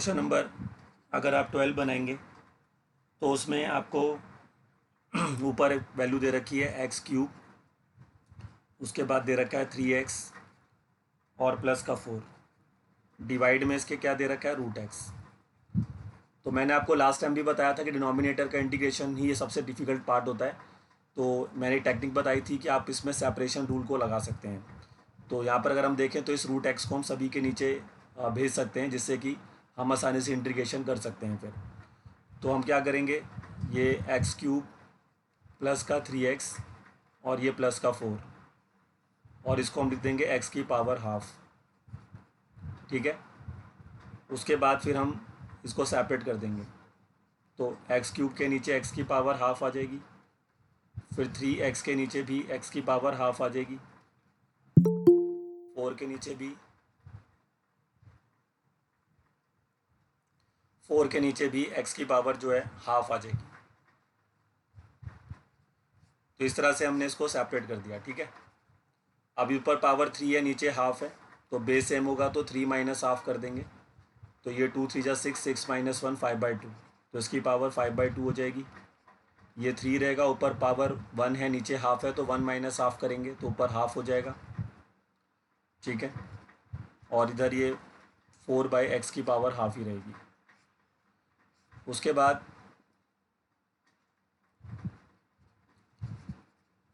Question number अगर आप 12 बनाएंगे तो उसमें आपको ऊपर वैल्यू दे रखी है एक्स क्यूब, उसके बाद दे रखा है 3x और प्लस का 4, डिवाइड में इसके क्या दे रखा है रूट एक्स। तो मैंने आपको लास्ट टाइम भी बताया था कि डिनोमिनेटर का इंटीग्रेशन ही ये सबसे डिफ़िकल्ट पार्ट होता है। तो मैंने टेक्निक बताई थी कि आप इसमें सेपरेशन रूल को लगा सकते हैं। तो यहाँ पर अगर हम देखें तो इस रूट एक्स को हम सभी के नीचे भेज सकते हैं, जिससे कि हम आसानी से इंटीग्रेशन कर सकते हैं। फिर तो हम क्या करेंगे, ये एक्स क्यूब प्लस का 3x और ये प्लस का 4, और इसको हम लिख देंगे एक्स की पावर हाफ। ठीक है, उसके बाद फिर हम इसको सेपरेट कर देंगे। तो एक्स क्यूब के नीचे एक्स की पावर हाफ आ जाएगी, फिर 3x के नीचे भी एक्स की पावर हाफ आ जाएगी, 4 के नीचे भी 4 के नीचे भी एक्स की पावर जो है हाफ आ जाएगी। तो इस तरह से हमने इसको सेपरेट कर दिया। ठीक है, अब ऊपर पावर 3 है, नीचे हाफ है, तो बेस सेम होगा तो 3 माइनस हाफ कर देंगे। तो ये 2 3 जा 6, 6 माइनस 1 5/2, तो इसकी पावर 5/2 हो जाएगी। ये 3 रहेगा, ऊपर पावर 1 है, नीचे हाफ है, तो 1 माइनस हाफ करेंगे तो ऊपर हाफ हो जाएगा। ठीक है, और इधर ये 4/x की पावर हाफ ही रहेगी। उसके बाद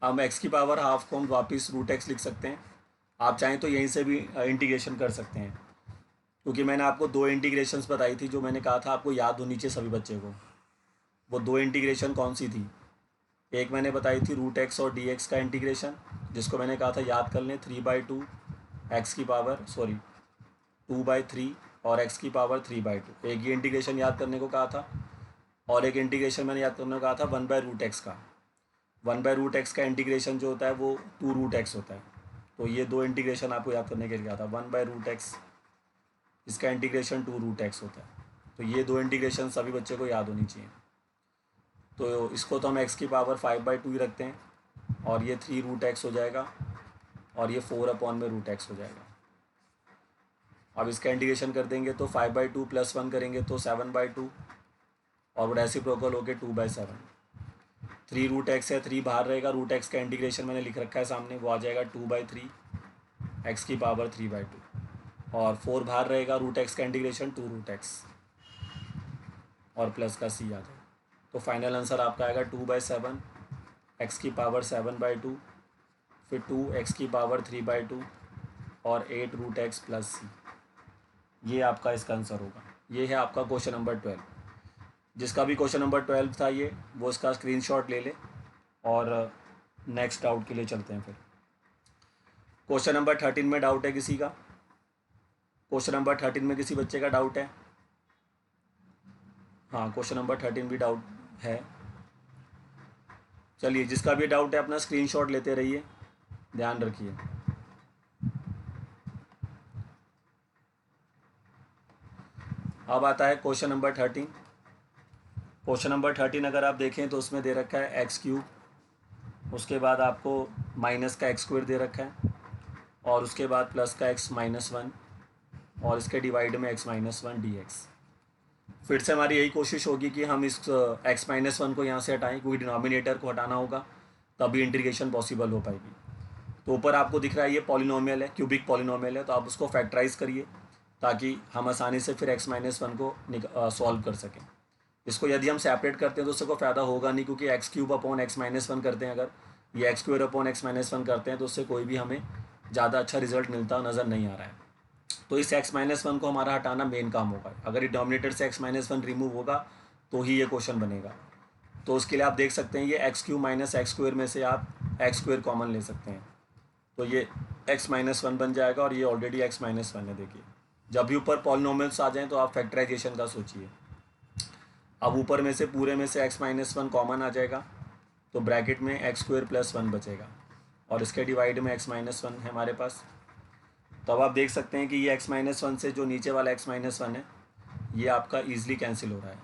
हम x की पावर हाफ को हम वापस रूट एक्स लिख सकते हैं। आप चाहें तो यहीं से भी इंटीग्रेशन कर सकते हैं, क्योंकि मैंने आपको 2 इंटीग्रेशंस बताई थी जो मैंने कहा था आपको याद होनी चाहिए सभी बच्चे को। वो 2 इंटीग्रेशन कौन सी थी? एक मैंने बताई थी रूट एक्स और डी एक्स का इंटीग्रेशन, जिसको मैंने कहा था याद कर लें 3/2 एक्स की पावर 2/3 और एक्स की पावर 3/2। एक ये इंटीग्रेशन याद करने को कहा था, और एक इंटीग्रेशन मैंने याद करने को कहा था 1/√x का। 1/√x का इंटीग्रेशन जो होता है वो 2√x होता है। तो ये 2 इंटीग्रेशन आपको याद करने के लिए कहा था। 1/√x, इसका इंटीग्रेशन 2√x होता है। तो ये 2 इंटीग्रेशन सभी बच्चे को याद होनी चाहिए। तो इसको तो हम x की पावर 5/2 ही रखते हैं, और ये 3√x हो जाएगा, और ये 4/√x हो जाएगा। अब इसका इंटीग्रेशन कर देंगे तो 5/2 + 1 करेंगे तो 7/2, और वो रेसिप्रोकल हो गए 2/7। 3√x है, 3 बाहर रहेगा, रूट एक्स का इंटीग्रेशन मैंने लिख रखा है सामने, वो आ जाएगा 2/3 एक्स की पावर 3/2, और 4 बाहर रहेगा, रूट एक्स का इंटीग्रेशन 2√x, और प्लस का c आ जाएगा। तो फाइनल आंसर आपका आएगा 2/7 एक्स की पावर 7/2, फिर 2 एक्स की पावर 3/2, और 8√x + c। ये आपका इसका आंसर होगा। ये है आपका क्वेश्चन नंबर 12। जिसका भी क्वेश्चन नंबर 12 था ये, वो इसका स्क्रीनशॉट ले ले, और नेक्स्ट डाउट के लिए चलते हैं। फिर क्वेश्चन नंबर 13 में डाउट है किसी का? क्वेश्चन नंबर 13 में किसी बच्चे का डाउट है? हाँ, क्वेश्चन नंबर 13 भी डाउट है। चलिए, जिसका भी डाउट है अपना स्क्रीनशॉट लेते रहिए, ध्यान रखिए। अब आता है क्वेश्चन नंबर 13। क्वेश्चन नंबर 13 अगर आप देखें तो उसमें दे रखा है एक्स क्यूब, उसके बाद आपको माइनस का एक्स स्क्वायर दे रखा है, और उसके बाद प्लस का x - 1, और इसके डिवाइड में x - 1 dx। फिर से हमारी यही कोशिश होगी कि हम इस x - 1 को यहाँ से हटाएं, क्योंकि डिनोमिनेटर को हटाना होगा, तभी इंटीग्रेशन पॉसिबल हो पाएगी। तो ऊपर आपको दिख रहा है ये पॉलिनोमियल है, क्यूबिक पॉलिनोमियल है, तो आप उसको फैक्टराइज करिए ताकि हम आसानी से फिर x - 1 को सॉल्व कर सकें। इसको यदि हम सेपरेट करते हैं तो उससे कोई फ़ायदा होगा नहीं, क्योंकि x³ / x - 1 करते हैं, अगर ये x² / x - 1 करते हैं तो उससे कोई भी हमें ज़्यादा अच्छा रिजल्ट मिलता नज़र नहीं आ रहा है। तो इस x - 1 को हमारा हटाना मेन काम होगा। अगर ये डोमिनेटर से x - 1 रिमूव होगा तो ही ये क्वेश्चन बनेगा। तो उसके लिए आप देख सकते हैं ये x³ - x² में से आप x² कॉमन ले सकते हैं, तो ये x - 1 बन जाएगा, और ये ऑलरेडी x - 1 है। देखिए, जब भी ऊपर पॉलिनोमियल्स आ जाएँ तो आप फैक्टराइजेशन का सोचिए। अब ऊपर में से पूरे में से x - 1 कॉमन आ जाएगा, तो ब्रैकेट में x² + 1 बचेगा, और इसके डिवाइड में x - 1 है हमारे पास। तो अब आप देख सकते हैं कि ये x - 1 से जो नीचे वाला x - 1 है, ये आपका ईजिली कैंसिल हो रहा है,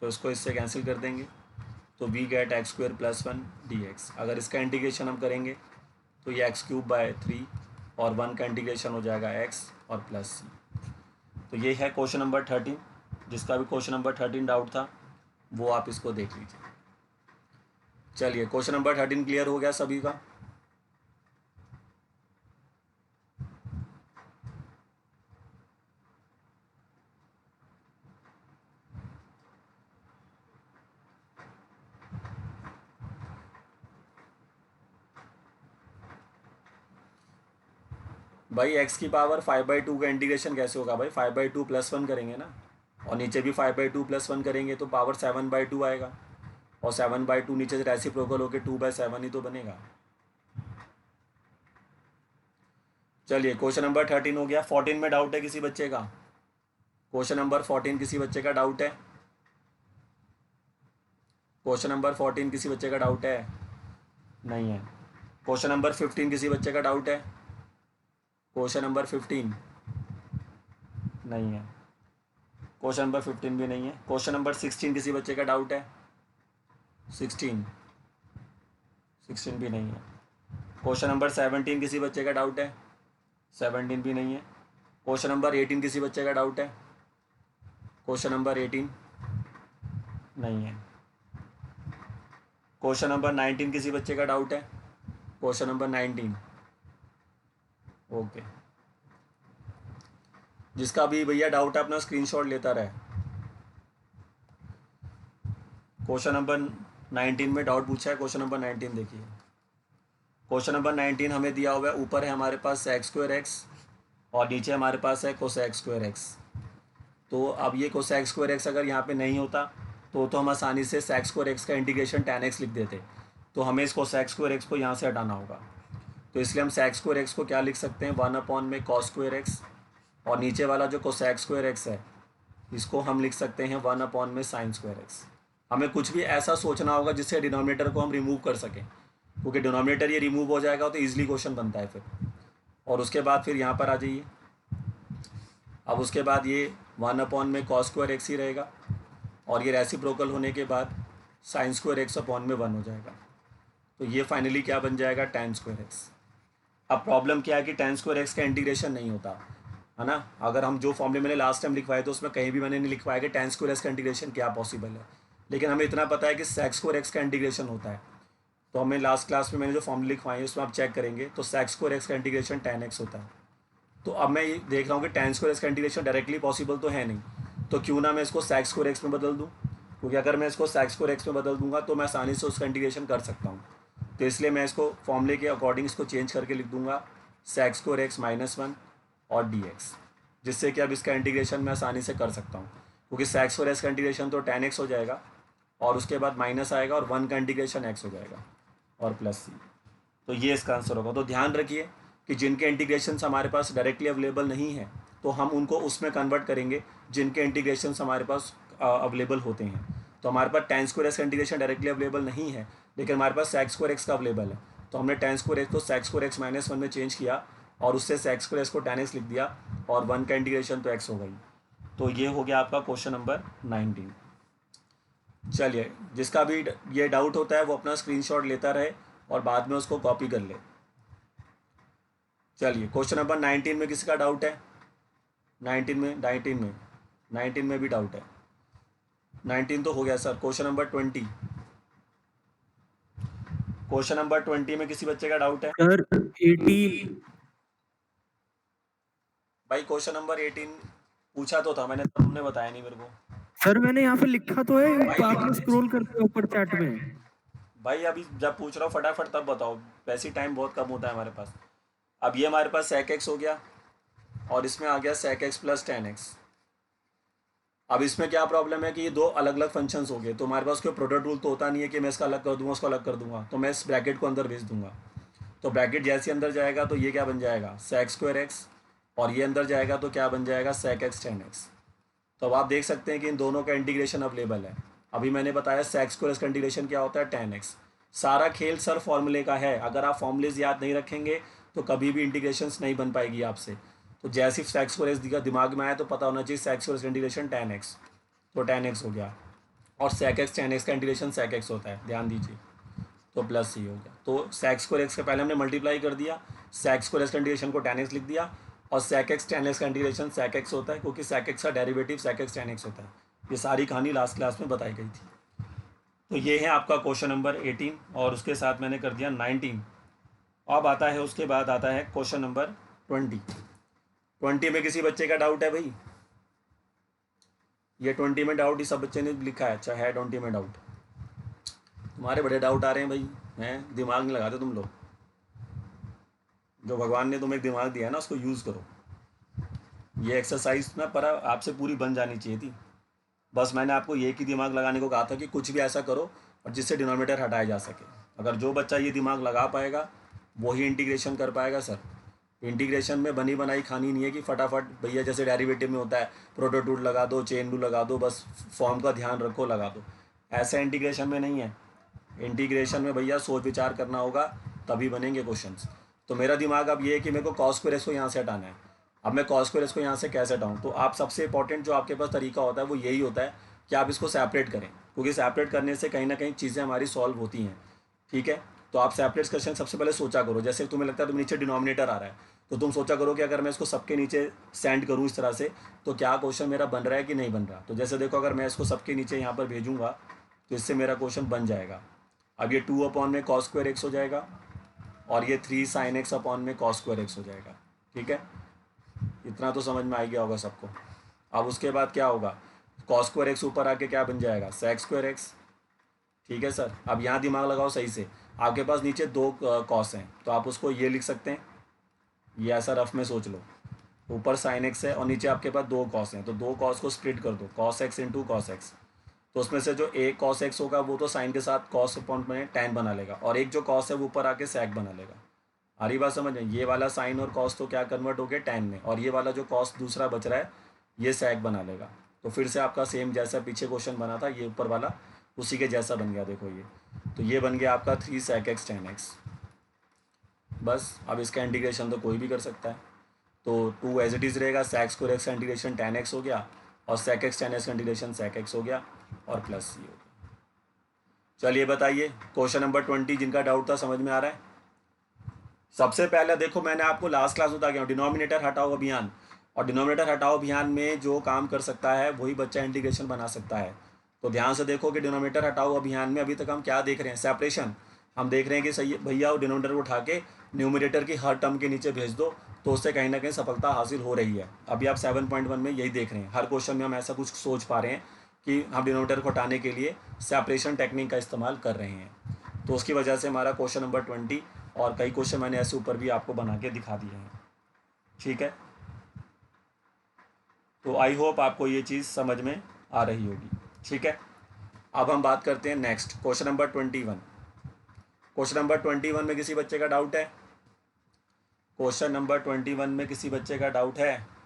तो इसको इससे कैंसिल कर देंगे, तो वी गेट x² + 1 dx। अगर इसका इंटीग्रेशन हम करेंगे तो ये x³/3, और 1 का इंटीग्रेशन हो जाएगा x और प्लस c। तो ये है क्वेश्चन नंबर 13। जिसका भी क्वेश्चन नंबर 13 डाउट था वो आप इसको देख लीजिए। चलिए, क्वेश्चन नंबर 13 क्लियर हो गया सभी का? भाई x की पावर 5/2 का इंटीग्रेशन कैसे होगा भाई? 5/2 + 1 करेंगे ना, और नीचे भी 5/2 + 1 करेंगे तो पावर 7/2 आएगा, और 7/2 नीचे से रेसिप्रोकल होकर 2/7 ही तो बनेगा। चलिए, क्वेश्चन नंबर 13 हो गया। 14 में डाउट है किसी बच्चे का? क्वेश्चन नंबर 14 किसी बच्चे का डाउट है? क्वेश्चन नंबर 14 किसी बच्चे का डाउट है? नहीं है। क्वेश्चन नंबर 15 किसी बच्चे का डाउट है? क्वेश्चन नंबर 15 नहीं है। क्वेश्चन नंबर 15 भी नहीं है। क्वेश्चन नंबर 16 किसी बच्चे का डाउट है? 16 भी नहीं है। क्वेश्चन नंबर 17 किसी बच्चे का डाउट है? 17 भी नहीं है। क्वेश्चन नंबर 18 किसी बच्चे का डाउट है? क्वेश्चन नंबर 18 नहीं है। क्वेश्चन नंबर 19 किसी बच्चे का डाउट है? Question number 19 okay. जिसका भी भैया डाउट है अपना स्क्रीनशॉट लेता रहे। क्वेश्चन नंबर 19 में डाउट पूछा है, क्वेश्चन नंबर 19 देखिए। क्वेश्चन नंबर 19 हमें दिया हुआ है, ऊपर है हमारे पास sec² x और नीचे हमारे पास है cosec² x। तो अब ये cosec² x अगर यहाँ पे नहीं होता तो हम आसानी से sec² x का इंटीग्रेशन tan x लिख देते। तो हमें इस cosec² x को यहाँ से हटाना होगा। तो इसलिए हम sec² x को क्या लिख सकते हैं? 1/में cos² x, और नीचे वाला जो cosec² x है इसको हम लिख सकते हैं 1/में sin² x। हमें कुछ भी ऐसा सोचना होगा जिससे डिनोमिनेटर को हम रिमूव कर सकें, क्योंकि डिनोमिनेटर ये रिमूव हो जाएगा तो ईजिली क्वेश्चन बनता है फिर। और उसके बाद फिर यहाँ पर आ जाइए। अब उसके बाद ये 1/में cos² x ही रहेगा, और ये रेसिप्रोकल होने के बाद sin² x/1 हो जाएगा। तो ये फाइनली क्या बन जाएगा? tan² x। अब प्रॉब्लम क्या है कि tan² x का इंटीग्रेशन नहीं होता है ना। अगर हम जो फॉर्मूले मैंने लास्ट टाइम लिखवाए तो उसमें कहीं भी मैंने नहीं लिखवाया कि tan² x का इंटीग्रेशन क्या पॉसिबल है, लेकिन हमें इतना पता है कि sec² x का इंटीग्रेशन होता है। तो हमें लास्ट क्लास में मैंने जो फॉर्मूले लिखवाए हैं उसमें आप चेक करेंगे तो sec² x का इंटीग्रेशन tan x होता है। तो अब मैं ये देख रहा हूँ कि tan² x का इंटीग्रेशन डायरेक्टली पॉसिबल तो है नहीं, तो क्यों ना मैं इसको sec² x में बदल दूँ, क्योंकि अगर मैं इसको sec² x में बदल दूंगा तो मैं आसानी से उसका इंटीग्रेशन कर सकता हूँ। तो इसलिए मैं इसको फॉर्मूले के अकॉर्डिंग इसको चेंज करके लिख दूंगा sec² x -1 और dx, जिससे कि अब इसका इंटीग्रेशन मैं आसानी से कर सकता हूँ, क्योंकि sec² x का इंटीग्रेशन तो tan x हो जाएगा और उसके बाद माइनस आएगा और 1 का इंटीग्रेशन x हो जाएगा और +c। तो ये इसका आंसर होगा। तो ध्यान रखिए कि जिनके इंटीग्रेशंस हमारे पास डायरेक्टली अवेलेबल नहीं है तो हम उनको उसमें कन्वर्ट करेंगे जिनके इंटीग्रेशंस हमारे पास अवेलेबल होते हैं। तो हमारे पास tan² x का इंटीग्रेशन डायरेक्टली अवेलेबल नहीं है, लेकिन हमारे पास sec² x का अवेलेबल है। तो हमने tan² x को sec² x -1 में चेंज किया और उससे sec² x को tan x लिख दिया और 1 का इंटीग्रेशन तो x हो गई। तो ये हो गया आपका क्वेश्चन नंबर 19। चलिए, जिसका भी ये डाउट होता है वो अपना स्क्रीनशॉट लेता रहे और बाद में उसको कॉपी कर ले। चलिए, क्वेश्चन नंबर 19 में किसी का डाउट है? 19 में भी डाउट है। 19 तो हो गया sir. Question number 20, question number 20 में किसी बच्चे का डाउट है? सर 18। भाई क्वेश्चन नंबर 18 पूछा तो था मैंने, तुमने बताया नहीं मेरे को। सर मैंने यहाँ पे लिखा तो है, बाद में स्क्रॉल करके ऊपर चैट में। भाई अभी जब पूछ रहा हूँ फटाफट तब बताओ, वैसे ही टाइम बहुत कम होता है हमारे पास। अब ये हमारे पास sec x हो गया और इसमें आ गया sec x + tan x। अब इसमें क्या प्रॉब्लम है कि ये दो अलग अलग फंक्शंस हो गए, तो हमारे पास कोई प्रोडक्ट रूल तो होता नहीं है कि मैं इसका अलग कर दूंगा उसको अलग कर दूंगा, तो मैं इस ब्रैकेट को अंदर भेज दूंगा। तो ब्रैकेट जैसे अंदर जाएगा तो ये क्या बन जाएगा? sec² x, और ये अंदर जाएगा तो क्या बन जाएगा? sec x tan x। तो अब आप देख सकते हैं कि इन दोनों का इंटीग्रेशन अवेलेबल है। अभी मैंने बताया sec² x का इंटीग्रेशन क्या होता है? tan x। सारा खेल सर फॉर्मूले का है, अगर आप फॉर्मूलेज याद नहीं रखेंगे तो कभी भी इंटीग्रेशंस नहीं बन पाएगी आपसे। तो जैसे sec² x दिमाग में आया तो पता होना चाहिए sec² x का इंटीग्रेशन tan x, तो tan x हो गया, और sec x tan x का इंटीग्रेशन sec x होता है, ध्यान दीजिए। तो +c हो गया। तो sec² x का पहले हमने मल्टीप्लाई कर दिया, sec² x का इंटीग्रेशन को tan x लिख दिया, और sec x tan x का इंटीग्रेशन sec x होता है, क्योंकि sec x का derivative sec x tan x होता है। ये सारी कहानी लास्ट क्लास में बताई गई थी। तो ये है आपका क्वेश्चन नंबर 18 और उसके साथ मैंने कर दिया 19। अब आता है, उसके बाद आता है क्वेश्चन नंबर 20 में किसी बच्चे का डाउट है भाई? ये 20 में डाउट ही सब बच्चे ने लिखा है। अच्छा है 20 में डाउट? तुम्हारे बड़े डाउट आ रहे हैं भाई, हैं? दिमाग नहीं लगाते तुम लोग। जो भगवान ने तुम्हें दिमाग दिया है ना, उसको यूज़ करो। ये एक्सरसाइज ना पर आपसे पूरी बन जानी चाहिए थी। बस मैंने आपको ये की दिमाग लगाने को कहा था कि कुछ भी ऐसा करो और जिससे डिनोमिनेटर हटाया जा सके। अगर जो बच्चा ये दिमाग लगा पाएगा वही इंटीग्रेशन कर पाएगा सर। इंटीग्रेशन में बनी बनाई खानी नहीं है कि फटाफट भैया जैसे डेरिवेटिव में होता है प्रोडक्ट रूल लगा दो, चेन रूल लगा दो, बस फॉर्म का ध्यान रखो लगा दो। ऐसा इंटीग्रेशन में नहीं है। इंटीग्रेशन में भैया सोच विचार करना होगा, तभी बनेंगे क्वेश्चंस। तो मेरा दिमाग अब ये है कि मेरे को कॉस स्क्वायर को यहाँ से हटाना है। अब मैं कॉस स्क्वायर को यहाँ से कैसे हटाऊँ? तो आप सबसे इंपॉर्टेंट जो आपके पास तरीका होता है वो यही होता है कि आप इसको सेपरेट करें, क्योंकि सेपरेट करने से कहीं ना कहीं चीज़ें हमारी सॉल्व होती हैं। ठीक है, तो आप सेपरेट क्वेश्चन सबसे पहले सोचा करो। जैसे तुम्हें लगता है तुम नीचे डिनोमिनेटर आ रहा है, तो तुम सोचा करो कि अगर मैं इसको सबके नीचे सेंड करूँ इस तरह से, तो क्या क्वेश्चन मेरा बन रहा है कि नहीं बन रहा। तो जैसे देखो, अगर मैं इसको सबके नीचे यहाँ पर भेजूँगा तो इससे मेरा क्वेश्चन बन जाएगा। अब ये 2 अपॉन में कॉस स्क्वायर एक्स हो जाएगा और ये 3 साइन एक्स अपॉन में कॉस स्क्वायर एक्स हो जाएगा। ठीक है, इतना तो समझ में आ गया होगा सबको। अब उसके बाद क्या होगा, कॉस स्क्वायर एक्स ऊपर आके क्या बन जाएगा, सेक स्क्वायर एक्स। ठीक है सर, अब यहाँ दिमाग लगाओ सही से। आपके पास नीचे 2 कॉस हैं, तो आप उसको ये लिख सकते हैं, ये ऐसा रफ में सोच लो। ऊपर साइन एक्स है और नीचे आपके पास 2 कॉस हैं, तो 2 कॉस को स्प्लिट कर दो, cos x into cos x. तो उसमें से जो एक कॉस एक्स होगा वो तो साइन के साथ कॉस अपॉन में टैन बना लेगा, और एक जो कॉस है वो ऊपर आके सेक बना लेगा। आ रही बात समझ में? ये वाला साइन और कॉस तो क्या कन्वर्ट हो गया टैन में, और ये वाला जो कॉस दूसरा बच रहा है ये सेक बना लेगा। तो फिर से आपका सेम जैसा पीछे क्वेश्चन बना था, ये ऊपर वाला उसी के जैसा बन गया। देखो ये, तो ये बन गया आपका 3 सेक एक्स टैन एक्स। बस अब इसका इंटीग्रेशन तो कोई भी कर सकता है। तो 2 एज इट इज़ रहेगा, सेक स्क्वायर एक्स का इंटीग्रेशन टैन एक्स हो गया, और सेक एक्स टैन एक्स का इंटीग्रेशन सेक एक्स हो गया, और प्लस ये हो गया। चलिए बताइए क्वेश्चन नंबर 20 जिनका डाउट था समझ में आ रहा है? सबसे पहले देखो, मैंने आपको लास्ट क्लास बता गया हूँ डिनोमिनेटर हटाओ अभियान, और डिनोमिनेटर हटाओ अभियान में जो काम कर सकता है वही बच्चा इंटीग्रेशन बना सकता है। तो ध्यान से देखो कि डिनोमिनेटर हटाओ अभियान में अभी तक हम क्या देख रहे हैं, सेपरेशन। हम देख रहे हैं कि सही भैया वो डिनोमिनेटर को उठा के न्यूमिनेटर की हर टर्म के नीचे भेज दो, तो उससे कहीं ना कहीं सफलता हासिल हो रही है। अभी आप 7.1 में यही देख रहे हैं, हर क्वेश्चन में हम ऐसा कुछ सोच पा रहे हैं कि हम डिनोमिनेटर को हटाने के लिए सेपरेशन टेक्निक का इस्तेमाल कर रहे हैं। तो उसकी वजह से हमारा क्वेश्चन नंबर 20 और कई क्वेश्चन मैंने ऐसे ऊपर भी आपको बना के दिखा दिए हैं। ठीक है, तो आई होप आपको ये चीज़ समझ में आ रही होगी। ठीक है, अब हम बात करते हैं next question number 21। Question number 21 में किसी बच्चे का डाउट है? क्वेश्चन नंबर 21 में किसी बच्चे का डाउट है?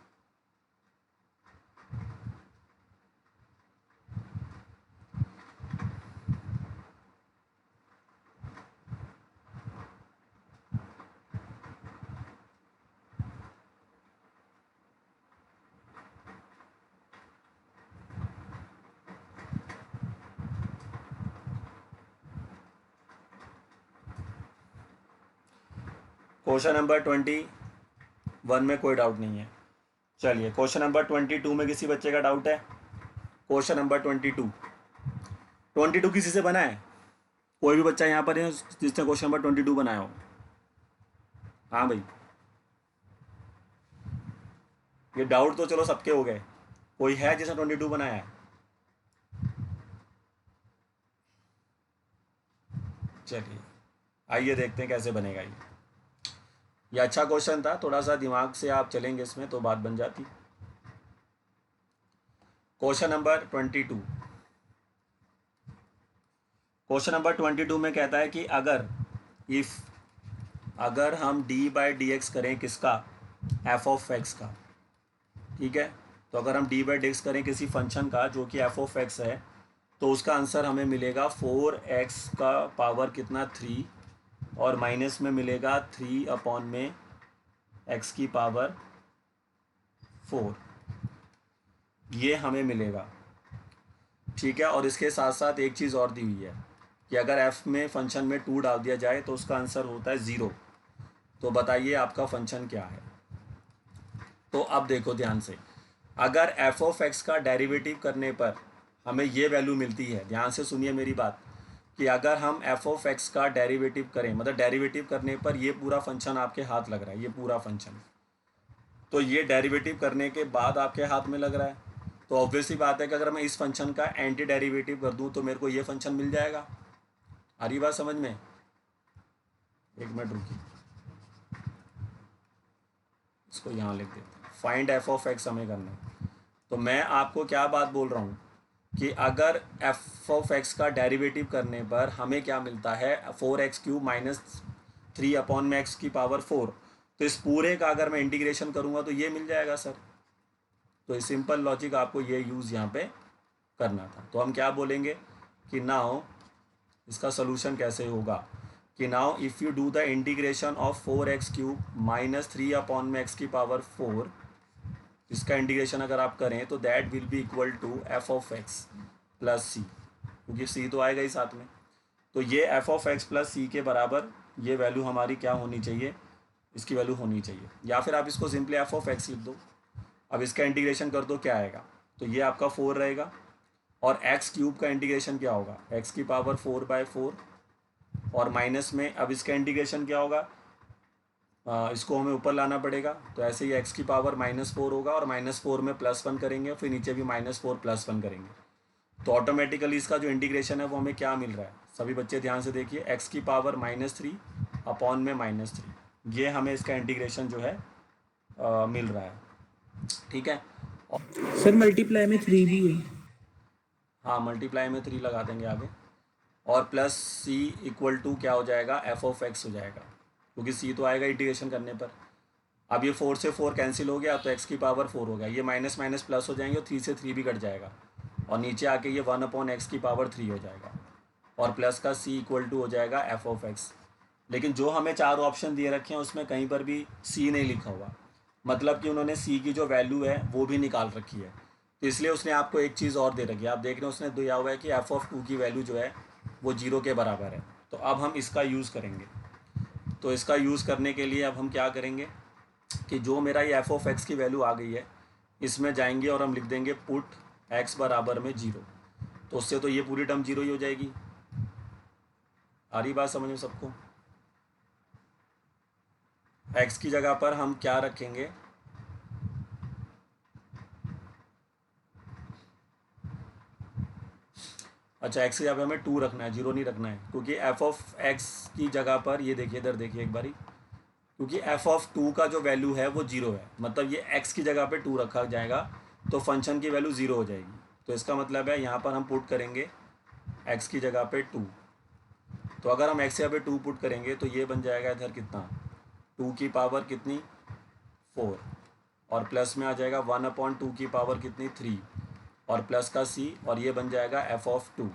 क्वेश्चन नंबर 21 में कोई डाउट नहीं है। चलिए क्वेश्चन नंबर 22 में किसी बच्चे का डाउट है? क्वेश्चन नंबर 22 किसी से बना है? कोई भी बच्चा यहाँ पर है जिसने क्वेश्चन नंबर 22 बनाया हो? हाँ भाई, ये डाउट तो चलो सबके हो गए, कोई है जिसने 22 बनाया है? चलिए आइए देखते हैं कैसे बनेगा ये अच्छा क्वेश्चन था, थोड़ा सा दिमाग से आप चलेंगे इसमें तो बात बन जाती। क्वेश्चन नंबर 22, क्वेश्चन नंबर 22 में कहता है कि अगर हम डी बाई डी एक्स करें किसका, एफ ऑफ एक्स का। ठीक है, तो अगर हम डी बाई डी एक्स करें किसी फंक्शन का जो कि एफ ऑफ एक्स है, तो उसका आंसर हमें मिलेगा 4x का पावर कितना 3, और माइनस में मिलेगा 3 अपॉन में x की पावर 4, ये हमें मिलेगा। ठीक है, और इसके साथ साथ एक चीज़ और दी हुई है कि अगर f में फंक्शन में 2 डाल दिया जाए तो उसका आंसर होता है 0। तो बताइए आपका फंक्शन क्या है? तो अब देखो ध्यान से, अगर एफ ऑफ एक्स का डेरिवेटिव करने पर हमें ये वैल्यू मिलती है, ध्यान से सुनिए मेरी बात, कि अगर हम एफ ऑफ एक्स का डेरिवेटिव करें, मतलब डेरिवेटिव करने पर ये पूरा फंक्शन आपके हाथ लग रहा है, ये पूरा फंक्शन, तो ये डेरिवेटिव करने के बाद आपके हाथ में लग रहा है, तो ऑब्वियसली बात है कि अगर मैं इस फंक्शन का एंटी डेरिवेटिव कर दूं तो मेरे को ये फंक्शन मिल जाएगा। आ रही बात समझ में? एक मिनट रुकिए, इसको यहाँ लिख देते हैं, फाइंड एफ ऑफ एक्स हमें करना है। तो मैं आपको क्या बात बोल रहा हूँ कि अगर एफ ऑफ एक्स का डेरिवेटिव करने पर हमें क्या मिलता है, 4x³ माइनस 3 अपॉन में एक्स की पावर 4, तो इस पूरे का अगर मैं इंटीग्रेशन करूँगा तो ये मिल जाएगा सर। तो इस सिंपल लॉजिक आपको ये यूज़ यहाँ पे करना था। तो हम क्या बोलेंगे कि नाउ इसका सोल्यूशन कैसे होगा, कि now if you do the integration of 4x³ minus 3 upon में एक्स की पावर 4, इसका इंटीग्रेशन अगर आप करें तो that will be equal to f of x plus c, क्योंकि सी तो आएगा ही साथ में। तो ये f of x plus c के बराबर ये वैल्यू हमारी क्या होनी चाहिए, इसकी वैल्यू होनी चाहिए, या फिर आप इसको सिंपली एफ ऑफ एक्स लिख दो। अब इसका इंटीग्रेशन कर दो, क्या आएगा, तो ये आपका 4 रहेगा, और x³ का इंटीग्रेशन क्या होगा, x की पावर 4/4, और माइनस में अब इसका इंटीग्रेशन क्या होगा, इसको हमें ऊपर लाना पड़ेगा, तो ऐसे ही x की पावर -4 होगा, और -4 में +1 करेंगे, फिर नीचे भी -4 +1 करेंगे, तो ऑटोमेटिकली इसका जो इंटीग्रेशन है वो हमें क्या मिल रहा है, सभी बच्चे ध्यान से देखिए, x की पावर -3 अपॉन में -3, ये हमें इसका इंटीग्रेशन जो है मिल रहा है। ठीक है सर मल्टीप्लाई में 3 भी है। हाँ, मल्टीप्लाई में 3 लगा देंगे आगे, और प्लस c इक्वल टू क्या हो जाएगा, एफ ऑफ एक्स हो जाएगा, क्योंकि c तो आएगा इंटीग्रेशन करने पर। अब ये 4 से 4 कैंसिल हो गया, तो x की पावर 4 हो गया, ये माइनस माइनस प्लस हो जाएंगे, और 3 से 3 भी कट जाएगा, और नीचे आके ये 1 अपॉन एक्स की पावर 3 हो जाएगा, और प्लस का c इक्वल टू हो जाएगा एफ ऑफ एक्स। लेकिन जो हमें 4 ऑप्शन दिए रखे हैं उसमें कहीं पर भी c नहीं लिखा हुआ, मतलब कि उन्होंने c की जो वैल्यू है वो भी निकाल रखी है, तो इसलिए उसने आपको एक चीज़ और दे रखी है, आप देख रहे हैं उसने दिया हुआ है कि एफ ऑफ 2 की वैल्यू जो है वो 0 के बराबर है। तो अब हम इसका यूज़ करेंगे, तो इसका यूज़ करने के लिए अब हम क्या करेंगे कि जो मेरा ये एफ ऑफ एक्स की वैल्यू आ गई है, इसमें जाएंगे और हम लिख देंगे पुट x बराबर में 0, तो उससे तो ये पूरी टर्म 0 ही हो जाएगी। आ रही बात समझ में सबको? x की जगह पर हम क्या रखेंगे, अच्छा x की जगह पे हमें 2 रखना है, 0 नहीं रखना है, क्योंकि एफ ऑफ एक्स की जगह पर ये देखिए, इधर देखिए एक बारी, क्योंकि एफ ऑफ 2 का जो वैल्यू है वो 0 है, मतलब ये x की जगह पे 2 रखा जाएगा तो फंक्शन की वैल्यू 0 हो जाएगी। तो इसका मतलब है यहाँ पर हम पुट करेंगे x की जगह पे 2, तो अगर हम x की जगह पे 2 पुट करेंगे तो ये बन जाएगा इधर कितना, 2 की पावर कितनी 4, और प्लस में आ जाएगा 1 अपॉन 2 की पावर कितनी 3, और प्लस का c, और ये बन जाएगा एफ ऑफ 2।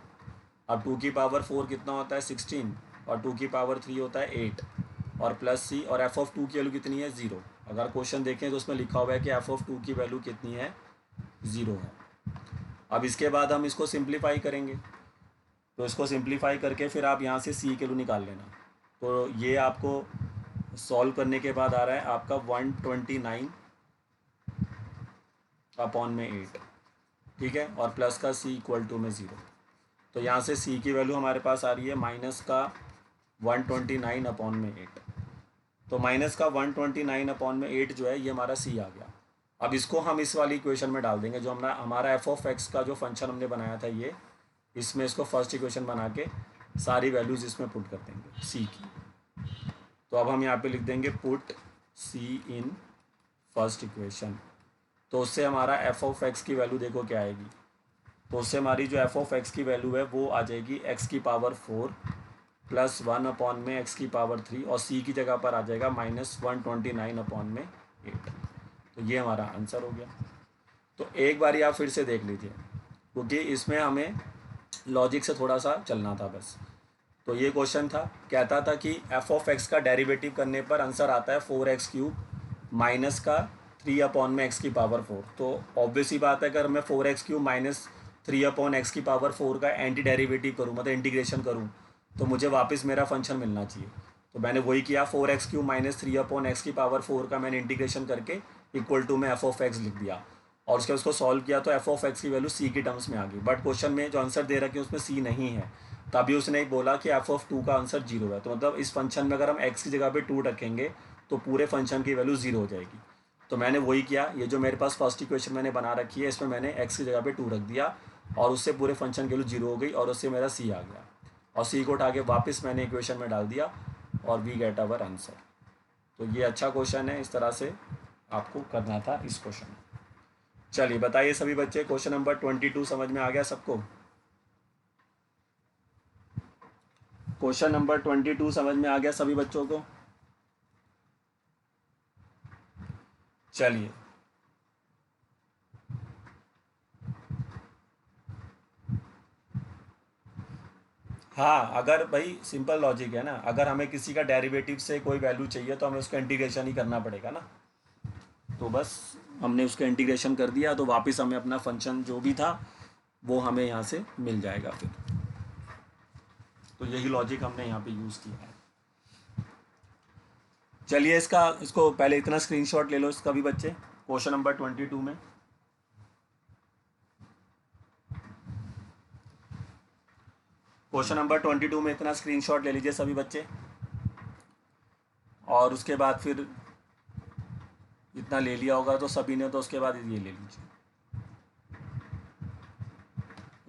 अब 2 की पावर 4 कितना होता है 16, और 2 की पावर 3 होता है 8, और प्लस c, और एफ ऑफ 2 की वैल्यू कितनी है 0। अगर क्वेश्चन देखें तो उसमें लिखा हुआ है कि एफ ऑफ 2 की वैल्यू कितनी है 0 है। अब इसके बाद हम इसको सिंप्लीफाई करेंगे, तो इसको सिंप्लीफाई करके फिर आप यहाँ से c के वैल्यू निकाल लेना, तो ये आपको सॉल्व करने के बाद आ रहा है आपका 129 अपॉन में 8, ठीक है, और प्लस का c इक्वल टू में 0, तो यहाँ से c की वैल्यू हमारे पास आ रही है माइनस का 129 अपॉन में 8, तो माइनस का 129 अपॉन में 8 जो है ये हमारा c आ गया। अब इसको हम इस वाली इक्वेशन में डाल देंगे, जो हमारा एफ ऑफ एक्स का जो फंक्शन हमने बनाया था ये, इसमें इसको फर्स्ट इक्वेशन बना के सारी वैल्यूज़ इसमें पुट कर देंगे c की। तो अब हम यहाँ पे लिख देंगे put c in first equation, तो उससे हमारा एफ ऑफ एक्स की वैल्यू देखो क्या आएगी, तो उससे हमारी जो एफ ऑफ एक्स की वैल्यू है वो आ जाएगी x की पावर 4 प्लस 1 अपॉन में x की पावर 3, और c की जगह पर आ जाएगा -129 अपॉन में 8, तो ये हमारा आंसर हो गया। तो एक बारी आप फिर से देख लीजिए, क्योंकि इसमें हमें लॉजिक से थोड़ा सा चलना था बस। तो ये क्वेश्चन था, कहता था कि एफ ऑफ एक्स का डेरिवेटिव करने पर आंसर आता है 4x³ माइनस का 3 अपॉन में x की पावर 4, तो ऑब्वियस ही बात है अगर मैं 4x³ माइनस 3 अपॉन एक्स की पावर 4 का एंटी डेरिवेटिव करूँ, मतलब इंटीग्रेशन करूँ, तो मुझे वापस मेरा फंक्शन मिलना चाहिए। तो मैंने वही किया, 4x³ माइनस 3 अपॉन एक्स की पावर 4 का मैंने इंटीग्रेशन करके इक्वल टू में एफ ऑफ एक्स लिख दिया और उसके उसको सॉल्व किया तो एफ ऑफ एक्स की वैल्यू सी की टर्म्स में आ गई, बट क्वेश्चन में जो आंसर दे रखी है उसमें सी नहीं है, तभी उसने बोला कि एफ ऑफ 2 का आंसर 0 है। तो मतलब इस फंक्शन में अगर हम एक्स की जगह पे 2 रखेंगे तो पूरे फंक्शन की वैल्यू 0 हो जाएगी। तो मैंने वही किया, ये जो मेरे पास फर्स्ट इक्वेशन मैंने बना रखी है इसमें मैंने एक्स की जगह पे 2 रख दिया और उससे पूरे फंक्शन की वैल्यू 0 हो गई और उससे मेरा सी आ गया और सी को उठा के वापस मैंने इक्वेशन में डाल दिया और वी गेट आवर आंसर। तो ये अच्छा क्वेश्चन है, इस तरह से आपको करना था इस क्वेश्चन में। चलिए बताइए सभी बच्चे, क्वेश्चन नंबर 22 समझ में आ गया सबको? क्वेश्चन नंबर 22 समझ में आ गया सभी बच्चों को? चलिए हाँ, अगर भाई सिंपल लॉजिक है ना, अगर हमें किसी का डेरिवेटिव से कोई वैल्यू चाहिए तो हमें उसका इंटीग्रेशन ही करना पड़ेगा ना। तो बस हमने उसका इंटीग्रेशन कर दिया तो वापस हमें अपना फंक्शन जो भी था वो हमें यहाँ से मिल जाएगा फिर। तो यही लॉजिक हमने यहाँ पे यूज़ किया है। चलिए इसको पहले इतना स्क्रीनशॉट ले लो इसका भी बच्चे, क्वेश्चन नंबर 22 में। क्वेश्चन नंबर 22 में इतना स्क्रीनशॉट ले लीजिए सभी बच्चे और उसके बाद फिर इतना ले लिया होगा तो सभी ने, तो उसके बाद ये ले लीजिए,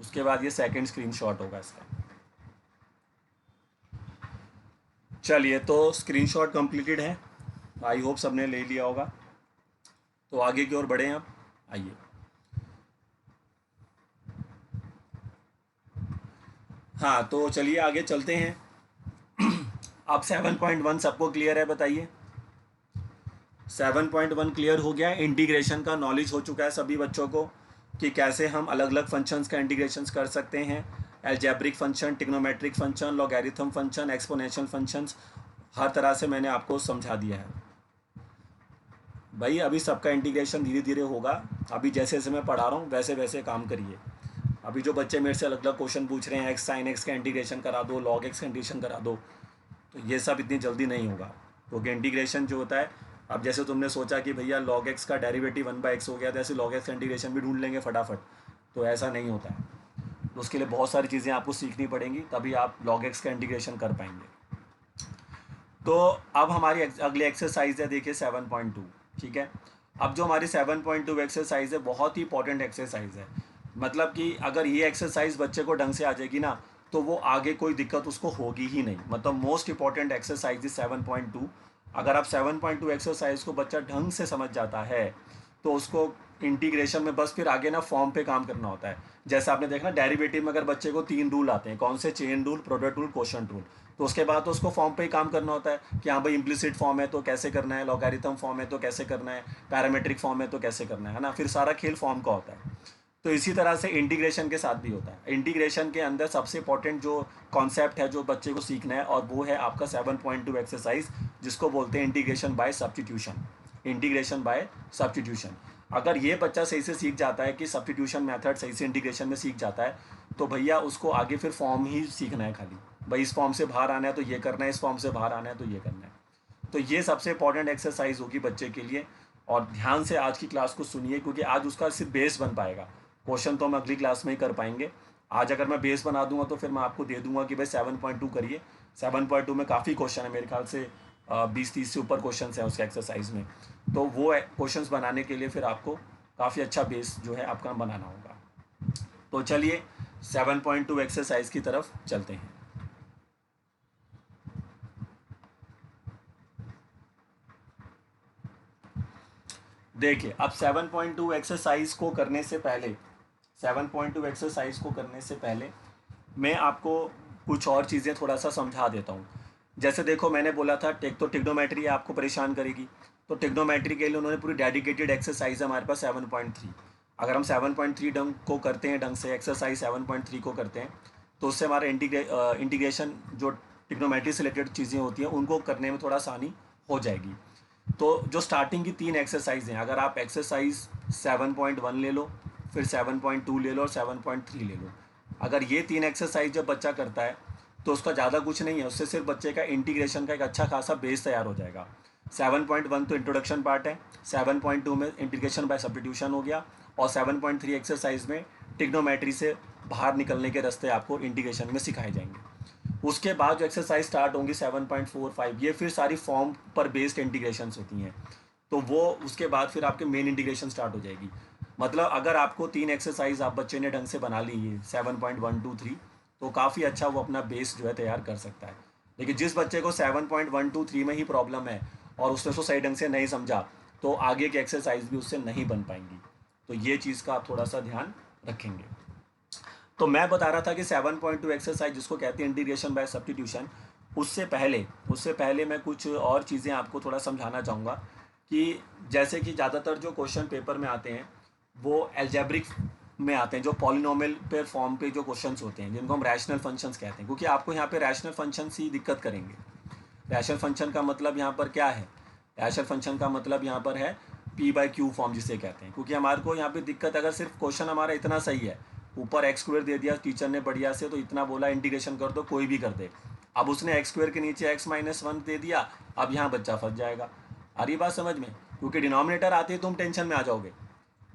उसके बाद ये सेकंड स्क्रीनशॉट होगा इसका। चलिए तो स्क्रीनशॉट कंप्लीटेड है, आई होप सबने ले लिया होगा। तो आगे की ओर बढ़े हैं, अब आइए। हाँ तो चलिए आगे चलते हैं। अब 7.1 सबको क्लियर है बताइए? 7.1 क्लियर हो गया, इंटीग्रेशन का नॉलेज हो चुका है सभी बच्चों को कि कैसे हम अलग अलग फंक्शंस का इंटीग्रेशन कर सकते हैं। Algebraic function, trigonometric function, logarithm function, exponential functions, हर तरह से मैंने आपको समझा दिया है भाई। अभी सबका इंटीग्रेशन धीरे धीरे होगा, अभी जैसे जैसे मैं पढ़ा रहा हूँ वैसे वैसे काम करिए। अभी जो बच्चे मेरे से अलग अलग क्वेश्चन पूछ रहे हैं, एक्स साइन एक्स का इंटीग्रेशन करा दो, लॉग एक्स का इंटीग्रेशन करा दो, तो ये सब इतनी जल्दी नहीं होगा क्योंकि इंटीग्रेशन जो होता है, अब जैसे तुमने सोचा कि भैया लॉग एक्स का डेरिवेटिव 1/x हो गया तो ऐसे लॉग एक्स का इंटीग्रेशन भी ढूंढ लेंगे फटाफट, तो ऐसा नहीं होता है। तो उसके लिए बहुत सारी चीज़ें आपको सीखनी पड़ेंगी, तभी आप लॉग एक्स का इंटीग्रेशन कर पाएंगे। तो अब हमारी अगली एक्सरसाइज है, देखिए 7.2। ठीक है, अब जो हमारी 7.2 एक्सरसाइज है बहुत ही इंपॉर्टेंट एक्सरसाइज है। मतलब कि अगर ये एक्सरसाइज बच्चे को ढंग से आ जाएगी ना तो वो आगे कोई दिक्कत उसको होगी ही नहीं। मतलब मोस्ट इंपॉर्टेंट एक्सरसाइज इज 7.2। अगर आप 7.2 एक्सरसाइज को बच्चा ढंग से समझ जाता है तो उसको इंटीग्रेशन में बस फिर आगे ना फॉर्म पे काम करना होता है। जैसे आपने देखा डेरिवेटिव में अगर बच्चे को 3 रूल आते हैं, कौन से? Chain rule, product rule, quotient rule. तो उसके बाद तो उसको फॉर्म पे ही काम करना होता है कि हाँ भाई इम्प्लिसिट फॉर्म है तो कैसे करना है, लॉगरिथम फॉर्म है तो कैसे करना है, पैरामीट्रिक फॉर्म है तो कैसे करना है ना। फिर सारा खेल फॉर्म का होता है। तो इसी तरह से इंटीग्रेशन के साथ भी होता है। इंटीग्रेशन के अंदर सबसे इंपॉर्टेंट जो कॉन्सेप्ट है जो बच्चे को सीखना है और वो है आपका 7.2 एक्सरसाइज, जिसको बोलते हैं integration by substitution. Integration by substitution, अगर ये बच्चा सही से सीख जाता है कि सब्स्टिट्यूशन मेथड सही से इंटीग्रेशन में सीख जाता है तो भैया उसको आगे फिर फॉर्म ही सीखना है खाली। भाई इस फॉर्म से बाहर आना है तो ये करना है, इस फॉर्म से बाहर आना है तो ये करना है। तो ये सबसे इंपॉर्टेंट एक्सरसाइज होगी बच्चे के लिए। और ध्यान से आज की क्लास को सुनिए क्योंकि आज उसका सिर्फ बेस बन पाएगा, क्वेश्चन तो हम अगली क्लास में ही कर पाएंगे। आज अगर मैं बेस बना दूंगा तो फिर मैं आपको दे दूंगा कि भाई 7.2 करिए। 7.2 में काफ़ी क्वेश्चन है, मेरे ख्याल से 20-30 से ऊपर क्वेश्चन है उस एक्सरसाइज में। तो वो क्वेश्चन बनाने के लिए फिर आपको काफ़ी अच्छा बेस जो है आपका बनाना होगा। तो चलिए 7.2 एक्सरसाइज की तरफ चलते हैं। देखिए अब 7.2 एक्सरसाइज को करने से पहले 7.2 एक्सरसाइज को करने से पहले मैं आपको कुछ और चीज़ें थोड़ा सा समझा देता हूँ। जैसे देखो मैंने बोला था तो टिग्नोमेट्री आपको परेशान करेगी, तो टिग्नोमेट्री के लिए उन्होंने पूरी डेडिकेटेड एक्सरसाइज है हमारे पास 7.3। अगर हम 7.3 ढंग को करते हैं, ढंग से एक्सरसाइज 7.3 को करते हैं तो उससे हमारे इंटीग्रेशन जो टिग्नोमेट्री से रिलेटेड चीज़ें होती हैं उनको करने में थोड़ा आसानी हो जाएगी। तो जो स्टार्टिंग की 3 एक्सरसाइज हैं, अगर आप एक्सरसाइज 7.1 ले लो, फिर 7.2 ले लो और 7.3 ले लो, अगर ये 3 एक्सरसाइज जब बच्चा करता है तो उसका ज़्यादा कुछ नहीं है, उससे सिर्फ बच्चे का इंटीग्रेशन का एक अच्छा खासा बेस तैयार हो जाएगा। 7.1 तो इंट्रोडक्शन पार्ट है, 7.2 में इंटीग्रेशन बाय सब्स्टिट्यूशन हो गया, और 7.3 एक्सरसाइज में टिग्नोमेट्री से बाहर निकलने के रास्ते आपको इंटीग्रेशन में सिखाए जाएंगे। उसके बाद जो एक्सरसाइज स्टार्ट होंगी 7.45, ये फिर सारी फॉर्म पर बेस्ड इंटीग्रेशंस होती हैं, तो वो उसके बाद फिर आपके मेन इंटीग्रेशन स्टार्ट हो जाएगी। मतलब अगर आपको 3 एक्सरसाइज आप बच्चे ने ढंग से बना ली है 7.123, तो काफ़ी अच्छा वो अपना बेस जो है तैयार कर सकता है। लेकिन जिस बच्चे को 7.123 में ही प्रॉब्लम है और उसने उसको सही ढंग से नहीं समझा, तो आगे की एक्सरसाइज भी उससे नहीं बन पाएंगी। तो ये चीज़ का आप थोड़ा सा ध्यान रखेंगे। तो मैं बता रहा था कि 7.2 एक्सरसाइज जिसको कहते हैं इंटीग्रेशन बाय सब्स्टिट्यूशन, उससे पहले मैं कुछ और चीज़ें आपको थोड़ा समझाना चाहूँगा कि जैसे कि ज़्यादातर जो क्वेश्चन पेपर में आते हैं वो एल्जेब्रिक में आते हैं, जो पॉलिनोमियल पे फॉर्म पे जो क्वेश्चंस होते हैं जिनको हम रैशनल फंक्शंस कहते हैं, क्योंकि आपको यहाँ पे रैशनल फंक्शंस ही दिक्कत करेंगे। रैशनल फंक्शन का मतलब यहाँ पर क्या है? रैशनल फंक्शन का मतलब यहाँ पर है p/q फॉर्म जिसे कहते हैं, क्योंकि हमारे को यहाँ पे दिक्कत अगर सिर्फ क्वेश्चन हमारा इतना सही है, ऊपर x² दे दिया टीचर ने बढ़िया से, तो इतना बोला इंटीग्रेशन कर दो, कोई भी कर दे। अब उसने x² के नीचे x-1 दे दिया, अब यहाँ बच्चा फंस जाएगा। आ रही बात समझ में? क्योंकि डिनोमिनेटर आते ही तुम टेंशन में आ जाओगे।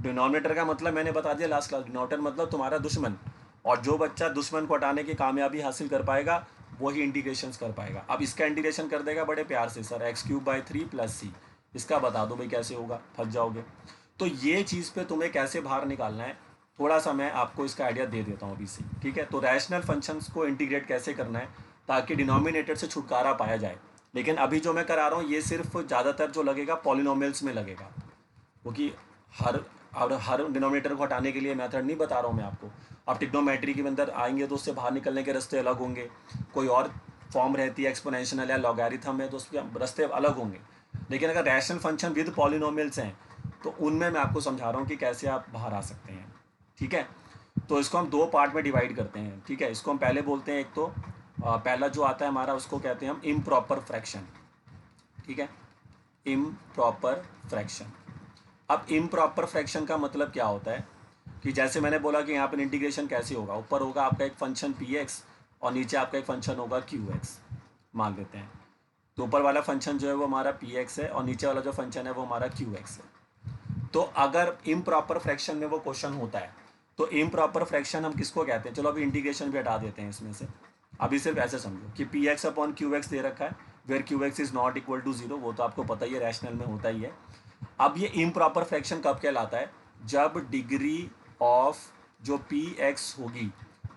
डिनोमिनेटर का मतलब मैंने बता दिया लास्ट क्लास, डिनोमिनेटर मतलब तुम्हारा दुश्मन, और जो बच्चा दुश्मन को हटाने की कामयाबी हासिल कर पाएगा वही इंटीग्रेशन कर पाएगा। अब इसका इंटीग्रेशन कर देगा बड़े प्यार से, सर x³ / 3 + c, इसका बता दो भाई कैसे होगा, फंस जाओगे। तो ये चीज़ पे तुम्हें कैसे बाहर निकालना है, थोड़ा सा मैं आपको इसका आइडिया दे देता हूँ अभी से, ठीक है। तो रैशनल फंक्शंस को इंटीग्रेट कैसे करना है ताकि डिनोमिनेटर से छुटकारा पाया जाए। लेकिन अभी जो मैं करा रहा हूँ ये सिर्फ ज़्यादातर जो लगेगा पॉलिनोमियल्स में लगेगा, क्योंकि हर डिनोमिनेटर को हटाने के लिए मेथड नहीं बता रहा हूँ मैं आपको। अब ट्रिग्नोमेट्री के अंदर आएंगे तो उससे बाहर निकलने के रास्ते अलग होंगे, कोई और फॉर्म रहती है एक्सपोनेंशियल या लॉगरिथम है तो उसके रास्ते अलग होंगे। लेकिन अगर रैशनल फंक्शन विद पॉलिनोमियल्स हैं तो उनमें मैं आपको समझा रहा हूँ कि कैसे आप बाहर आ सकते हैं, ठीक है। तो इसको हम 2 पार्ट में डिवाइड करते हैं, ठीक है। इसको हम पहले बोलते हैं, एक तो पहला जो आता है हमारा उसको कहते हैं हम इम्प्रॉपर फ्रैक्शन, ठीक है, इम्प्रॉपर फ्रैक्शन। अब इम्प्रॉपर फ्रैक्शन का मतलब क्या होता है कि जैसे मैंने बोला कि यहाँ पर इंटीग्रेशन कैसे होगा, ऊपर होगा आपका एक फंक्शन px और नीचे आपका एक फंक्शन होगा qx मान लेते हैं। तो ऊपर वाला फंक्शन जो है वो हमारा px है और नीचे वाला जो फंक्शन है वो हमारा qx है। तो अगर इम्प्रॉपर फ्रैक्शन में वो क्वेश्चन होता है तो इम्प्रॉपर फ्रैक्शन हम किसको कहते हैं? चलो अभी इंटीग्रेशन भी हटा देते हैं इसमें से। अभी सिर्फ ऐसे समझो कि px/qx दे रखा है where qx is not equal to 0, वो तो आपको पता ही है, रैशनल में होता ही है। अब ये इम्प्रॉपर फ्रैक्शन कब कहलाता है? जब डिग्री ऑफ जो px होगी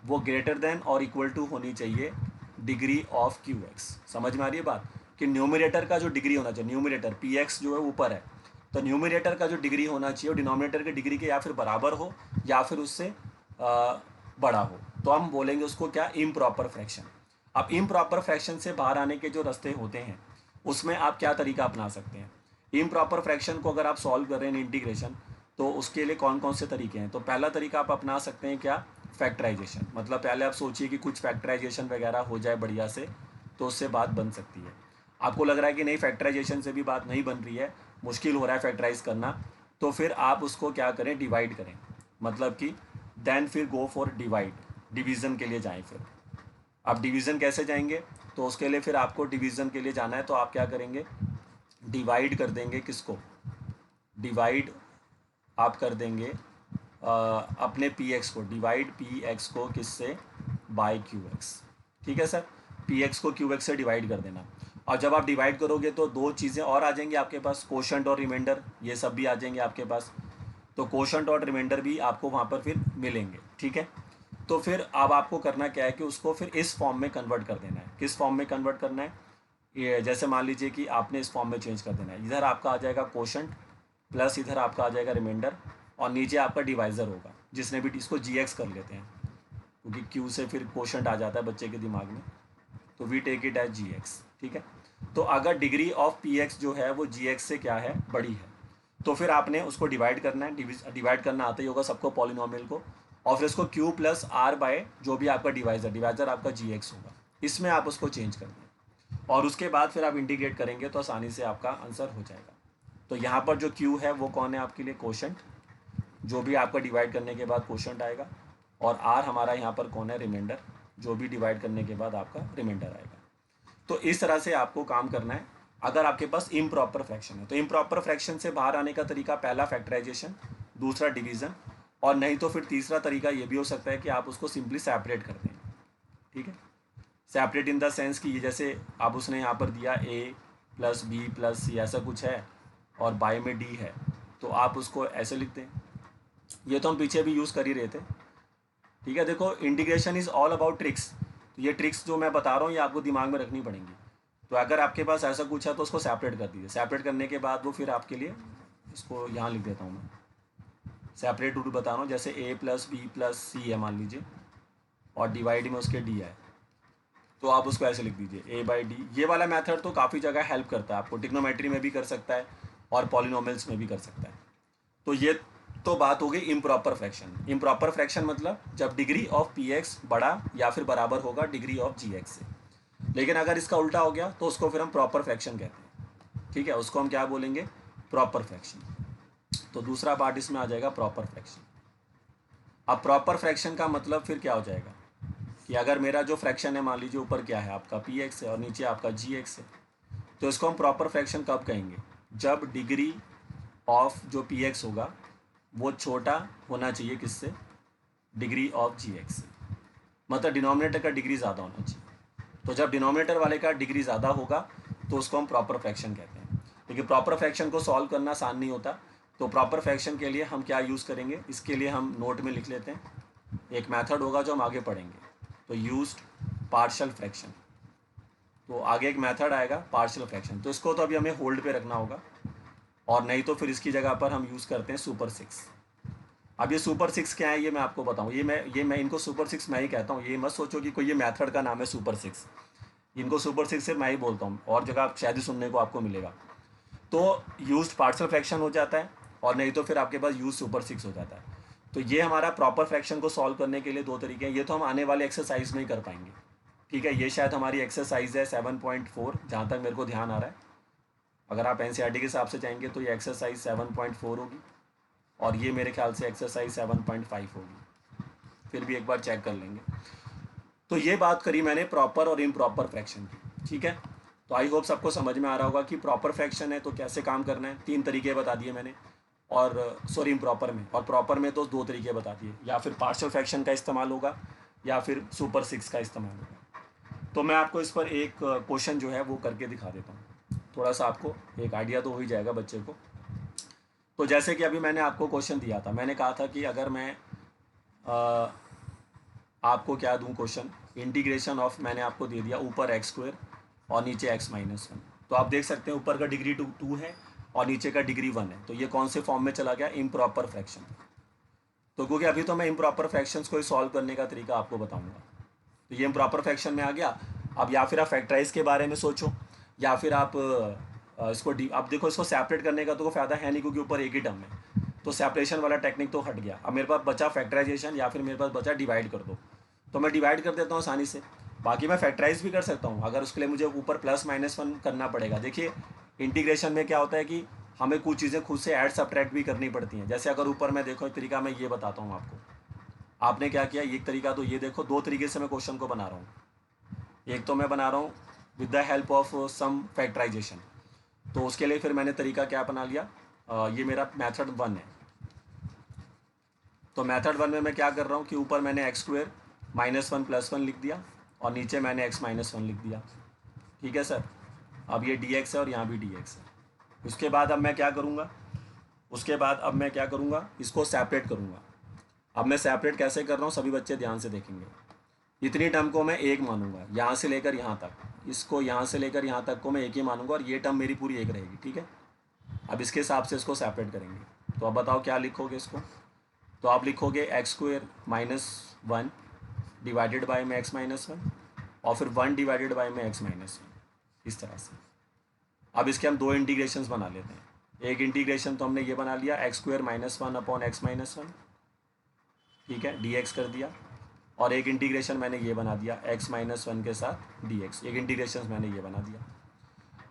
वो ग्रेटर देन और इक्वल टू होनी चाहिए डिग्री ऑफ qx। समझ में आ रही है बात? कि न्यूमरेटर का जो डिग्री होना चाहिए, न्यूमरेटर px जो है ऊपर है, तो न्यूमरेटर का जो डिग्री होना चाहिए वो डिनोमिनेटर की डिग्री के या फिर बराबर हो या फिर उससे बड़ा हो, तो हम बोलेंगे उसको क्या? Improper fraction. अब इम्प्रॉपर फ्रैक्शन से बाहर आने के जो रास्ते होते हैं उसमें आप क्या तरीका अपना सकते हैं? इम्प्रॉपर फ्रैक्शन को अगर आप सॉल्व कर रहे हैं इंटीग्रेशन, तो उसके लिए कौन कौन से तरीके हैं? तो पहला तरीका आप अपना सकते हैं क्या? फैक्टराइजेशन। मतलब पहले आप सोचिए कि कुछ फैक्टराइजेशन वगैरह हो जाए बढ़िया से, तो उससे बात बन सकती है। आपको लग रहा है कि नहीं फैक्टराइजेशन से भी बात नहीं बन रही है, मुश्किल हो रहा है फैक्टराइज करना, तो फिर आप उसको क्या करें? डिवाइड करें। मतलब कि देन फिर गो फॉर डिवाइड, डिवीज़न के लिए जाएं। फिर आप डिवीज़न कैसे जाएंगे? तो उसके लिए फिर आपको डिवीज़न के लिए जाना है तो आप क्या करेंगे? डिवाइड कर देंगे किसको? डिवाइड आप कर देंगे अपने px को, डिवाइड px को किससे? बाय qx, ठीक है सर। px को qx से डिवाइड कर देना। और जब आप डिवाइड करोगे तो 2 चीज़ें और आ जाएंगी आपके पास, कोशंट और रिमाइंडर, ये सब भी आ जाएंगे आपके पास। तो कोशंट और रिमाइंडर भी आपको वहाँ पर फिर मिलेंगे, ठीक है। तो फिर अब आपको करना क्या है कि उसको फिर इस फॉर्म में कन्वर्ट कर देना है। किस फॉर्म में कन्वर्ट करना है? ये जैसे मान लीजिए कि आपने इस फॉर्म में चेंज कर देना है, इधर आपका आ जाएगा कोशंट प्लस इधर आपका आ जाएगा रिमाइंडर और नीचे आपका डिवाइज़र होगा, जिसने भी इसको gx कर लेते हैं क्योंकि q से फिर कोशंट आ जाता है बच्चे के दिमाग में, तो we take it as gx, ठीक है। तो अगर डिग्री ऑफ px जो है वो gx से क्या है? बड़ी है, तो फिर आपने उसको डिवाइड करना है। डिवाइड करना आता ही होगा सबको पॉलिनोमियल को, और फिर उसको q + r बाय जो भी आपका डिवाइज़र आपका gx होगा, इसमें आप उसको चेंज कर दें और उसके बाद फिर आप इंटीग्रेट करेंगे तो आसानी से आपका आंसर हो जाएगा। तो यहाँ पर जो q है वो कौन है आपके लिए? कोशंट, जो भी आपका डिवाइड करने के बाद कोशंट आएगा, और r हमारा यहाँ पर कौन है? रिमाइंडर, जो भी डिवाइड करने के बाद आपका रिमाइंडर आएगा। तो इस तरह से आपको काम करना है अगर आपके पास इम्प्रॉपर फ्रैक्शन है। तो इम्प्रॉपर फ्रैक्शन से बाहर आने का तरीका, पहला फैक्टराइजेशन, दूसरा डिवीज़न, और नहीं तो फिर तीसरा तरीका ये भी हो सकता है कि आप उसको सिंपली सेपरेट कर दें। ठीक है, सेपरेट इन द सेंस कि ये जैसे आप उसने यहाँ पर दिया a प्लस बी प्लस सी ऐसा कुछ है और बाय में d है, तो आप उसको ऐसे लिख दें। ये तो हम पीछे भी यूज़ कर ही रहे थे। ठीक है, देखो integration is all about tricks. तो ये ट्रिक्स जो मैं बता रहा हूँ ये आपको दिमाग में रखनी पड़ेंगी। तो अगर आपके पास ऐसा कुछ है तो उसको सेपरेट कर दीजिए। सेपरेट करने के बाद वो फिर आपके लिए, इसको यहाँ लिख देता हूँ मैं, सेपरेट रूट बता रहा हूँ। जैसे a प्लस बी प्लस सी है मान लीजिए, और डिवाइड में उसके d है, तो आप उसको ऐसे लिख दीजिए a/d। ये वाला मेथड तो काफ़ी जगह हेल्प करता है आपको, ट्रिग्नोमेट्री में भी कर सकता है और पॉलिनोमियल्स में भी कर सकता है। तो ये तो बात हो गई इम्प्रॉपर फ्रैक्शन। इम्प्रॉपर फ्रैक्शन मतलब जब डिग्री ऑफ px बड़ा या फिर बराबर होगा डिग्री ऑफ gx से। लेकिन अगर इसका उल्टा हो गया तो उसको फिर हम प्रॉपर फ्रैक्शन कहते हैं। ठीक है, उसको हम क्या बोलेंगे, प्रॉपर फ्रैक्शन। तो दूसरा पार्ट इसमें आ जाएगा प्रॉपर फ्रैक्शन। अब प्रॉपर फ्रैक्शन का मतलब फिर क्या हो जाएगा कि अगर मेरा जो फ्रैक्शन है, मान लीजिए ऊपर क्या है आपका px है और नीचे आपका gx है, तो इसको हम प्रॉपर फ्रैक्शन कब कहेंगे, जब डिग्री ऑफ जो px होगा वो छोटा होना चाहिए किससे, डिग्री ऑफ gx से। मतलब डिनोमिनेटर का डिग्री ज़्यादा होना चाहिए। तो जब डिनोमिनेटर वाले का डिग्री ज़्यादा होगा तो उसको हम प्रॉपर फ्रैक्शन कहते हैं। लेकिन प्रॉपर फ्रैक्शन को सॉल्व करना आसान नहीं होता। तो प्रॉपर फ्रैक्शन के लिए हम क्या यूज़ करेंगे, इसके लिए हम नोट में लिख लेते हैं। एक मेथड होगा जो हम आगे पढ़ेंगे, तो यूज्ड पार्शियल फ्रैक्शन। तो आगे एक मेथड आएगा पार्शियल फ्रैक्शन, तो इसको तो अभी हमें होल्ड पे रखना होगा, और नहीं तो फिर इसकी जगह पर हम यूज़ करते हैं सुपर सिक्स। अब ये सुपर सिक्स क्या है ये मैं आपको बताऊँ, ये मैं इनको सुपर सिक्स मैं ही कहता हूँ। ये मत सोचो कि कोई ये मेथड का नाम है सुपर सिक्स। इनको सुपर सिक्स से मैं ही बोलता हूँ, और जगह आप शायद ही सुनने को आपको मिलेगा। तो यूज्ड पार्शियल फ्रैक्शन हो जाता है, और नहीं तो फिर आपके पास यूज सुपर सिक्स हो जाता है। तो ये हमारा प्रॉपर फ्रैक्शन को सॉल्व करने के लिए दो तरीके हैं। ये तो हम आने वाले एक्सरसाइज में ही कर पाएंगे। ठीक है, ये शायद हमारी एक्सरसाइज है 7.4 जहाँ तक मेरे को ध्यान आ रहा है। अगर आप NCERT के हिसाब से जाएंगे तो ये एक्सरसाइज 7.4 होगी, और ये मेरे ख्याल से एक्सरसाइज 7.5 होगी। फिर भी एक बार चेक कर लेंगे। तो ये बात करी मैंने प्रॉपर और इम्प्रॉपर फ्रैक्शन की। ठीक है, तो आई होप सबको समझ में आ रहा होगा कि प्रॉपर फ्रैक्शन है तो कैसे काम करना है। 3 तरीके बता दिए मैंने, और सॉरी इम्प्रॉपर में, और प्रॉपर में तो 2 तरीके बता दिए, या फिर पार्शियल फ्रैक्शन का इस्तेमाल होगा या फिर सुपर सिक्स का इस्तेमाल होगा। तो मैं आपको इस पर एक क्वेश्चन जो है वो करके दिखा देता हूँ, थोड़ा सा आपको एक आइडिया तो हो ही जाएगा बच्चे को। तो जैसे कि अभी मैंने आपको क्वेश्चन दिया था, मैंने कहा था कि अगर मैं आपको क्या दूं क्वेश्चन, इंटीग्रेशन ऑफ, मैंने आपको दे दिया ऊपर x² और नीचे x-1। तो आप देख सकते हैं ऊपर का डिग्री 2 है और नीचे का डिग्री 1 है। तो ये कौन से फॉर्म में चला गया, इम्प्रॉपर फ्रैक्शन। तो क्योंकि अभी तो मैं इम्प्रॉपर फ्रैक्शंस को सॉल्व करने का तरीका आपको बताऊंगा, तो ये इम्प्रॉपर फ्रैक्शन में आ गया। अब या फिर आप फैक्टराइज के बारे में सोचो, या फिर आप इसको अब देखो, इसको सेपरेट करने का तो कोई फ़ायदा है नहीं क्योंकि ऊपर एक ही टर्म है। तो सेपरेशन वाला टेक्निक तो हट गया। अब मेरे पास बचा फैक्टराइजेशन, या फिर मेरे पास बचा डिवाइड कर दो। तो मैं डिवाइड कर देता हूँ आसानी से। बाकी मैं फैक्टराइज भी कर सकता हूँ, अगर उसके लिए मुझे ऊपर +-1 करना पड़ेगा। देखिए इंटीग्रेशन में क्या होता है कि हमें कुछ चीज़ें खुद से ऐड सब्ट्रैक्ट भी करनी पड़ती हैं। जैसे अगर ऊपर मैं देखो एक तरीका मैं ये बताता हूँ आपको, आपने क्या किया, एक तरीका तो ये देखो, 2 तरीके से मैं क्वेश्चन को बना रहा हूँ। एक तो मैं बना रहा हूँ with the help of some factorisation. तो उसके लिए फिर मैंने तरीका क्या बना लिया, ये मेरा मेथड 1 है। तो मेथड 1 में मैं क्या कर रहा हूँ कि ऊपर मैंने x² -1 +1 लिख दिया, और नीचे मैंने x-1 लिख दिया। ठीक है सर, अब ये dx है और यहाँ भी dx है। उसके बाद अब मैं क्या करूँगा, इसको सेपरेट करूँगा। अब मैं सेपरेट कैसे कर रहा हूँ, सभी बच्चे ध्यान से देखेंगे। इतनी टर्म को मैं एक मानूंगा, यहाँ से लेकर यहाँ तक, इसको यहाँ से लेकर यहाँ तक को मैं एक ही मानूंगा, और ये टर्म मेरी पूरी एक रहेगी। ठीक है, अब इसके हिसाब से इसको सेपरेट करेंगे। तो अब बताओ क्या लिखोगे इसको, तो आप लिखोगे x² -1 डिवाइडेड बाय में x-1, और फिर 1 डिवाइडेड बाय में x-1, इस तरह से। अब इसके हम 2 इंटीग्रेशंस बना लेते हैं। एक इंटीग्रेशन तो हमने ये बना लिया x² -1 अपॉन x-1, ठीक है, dx कर दिया। और एक इंटीग्रेशन मैंने ये बना दिया x-1 के साथ dx, एक इंटीग्रेशन मैंने ये बना दिया।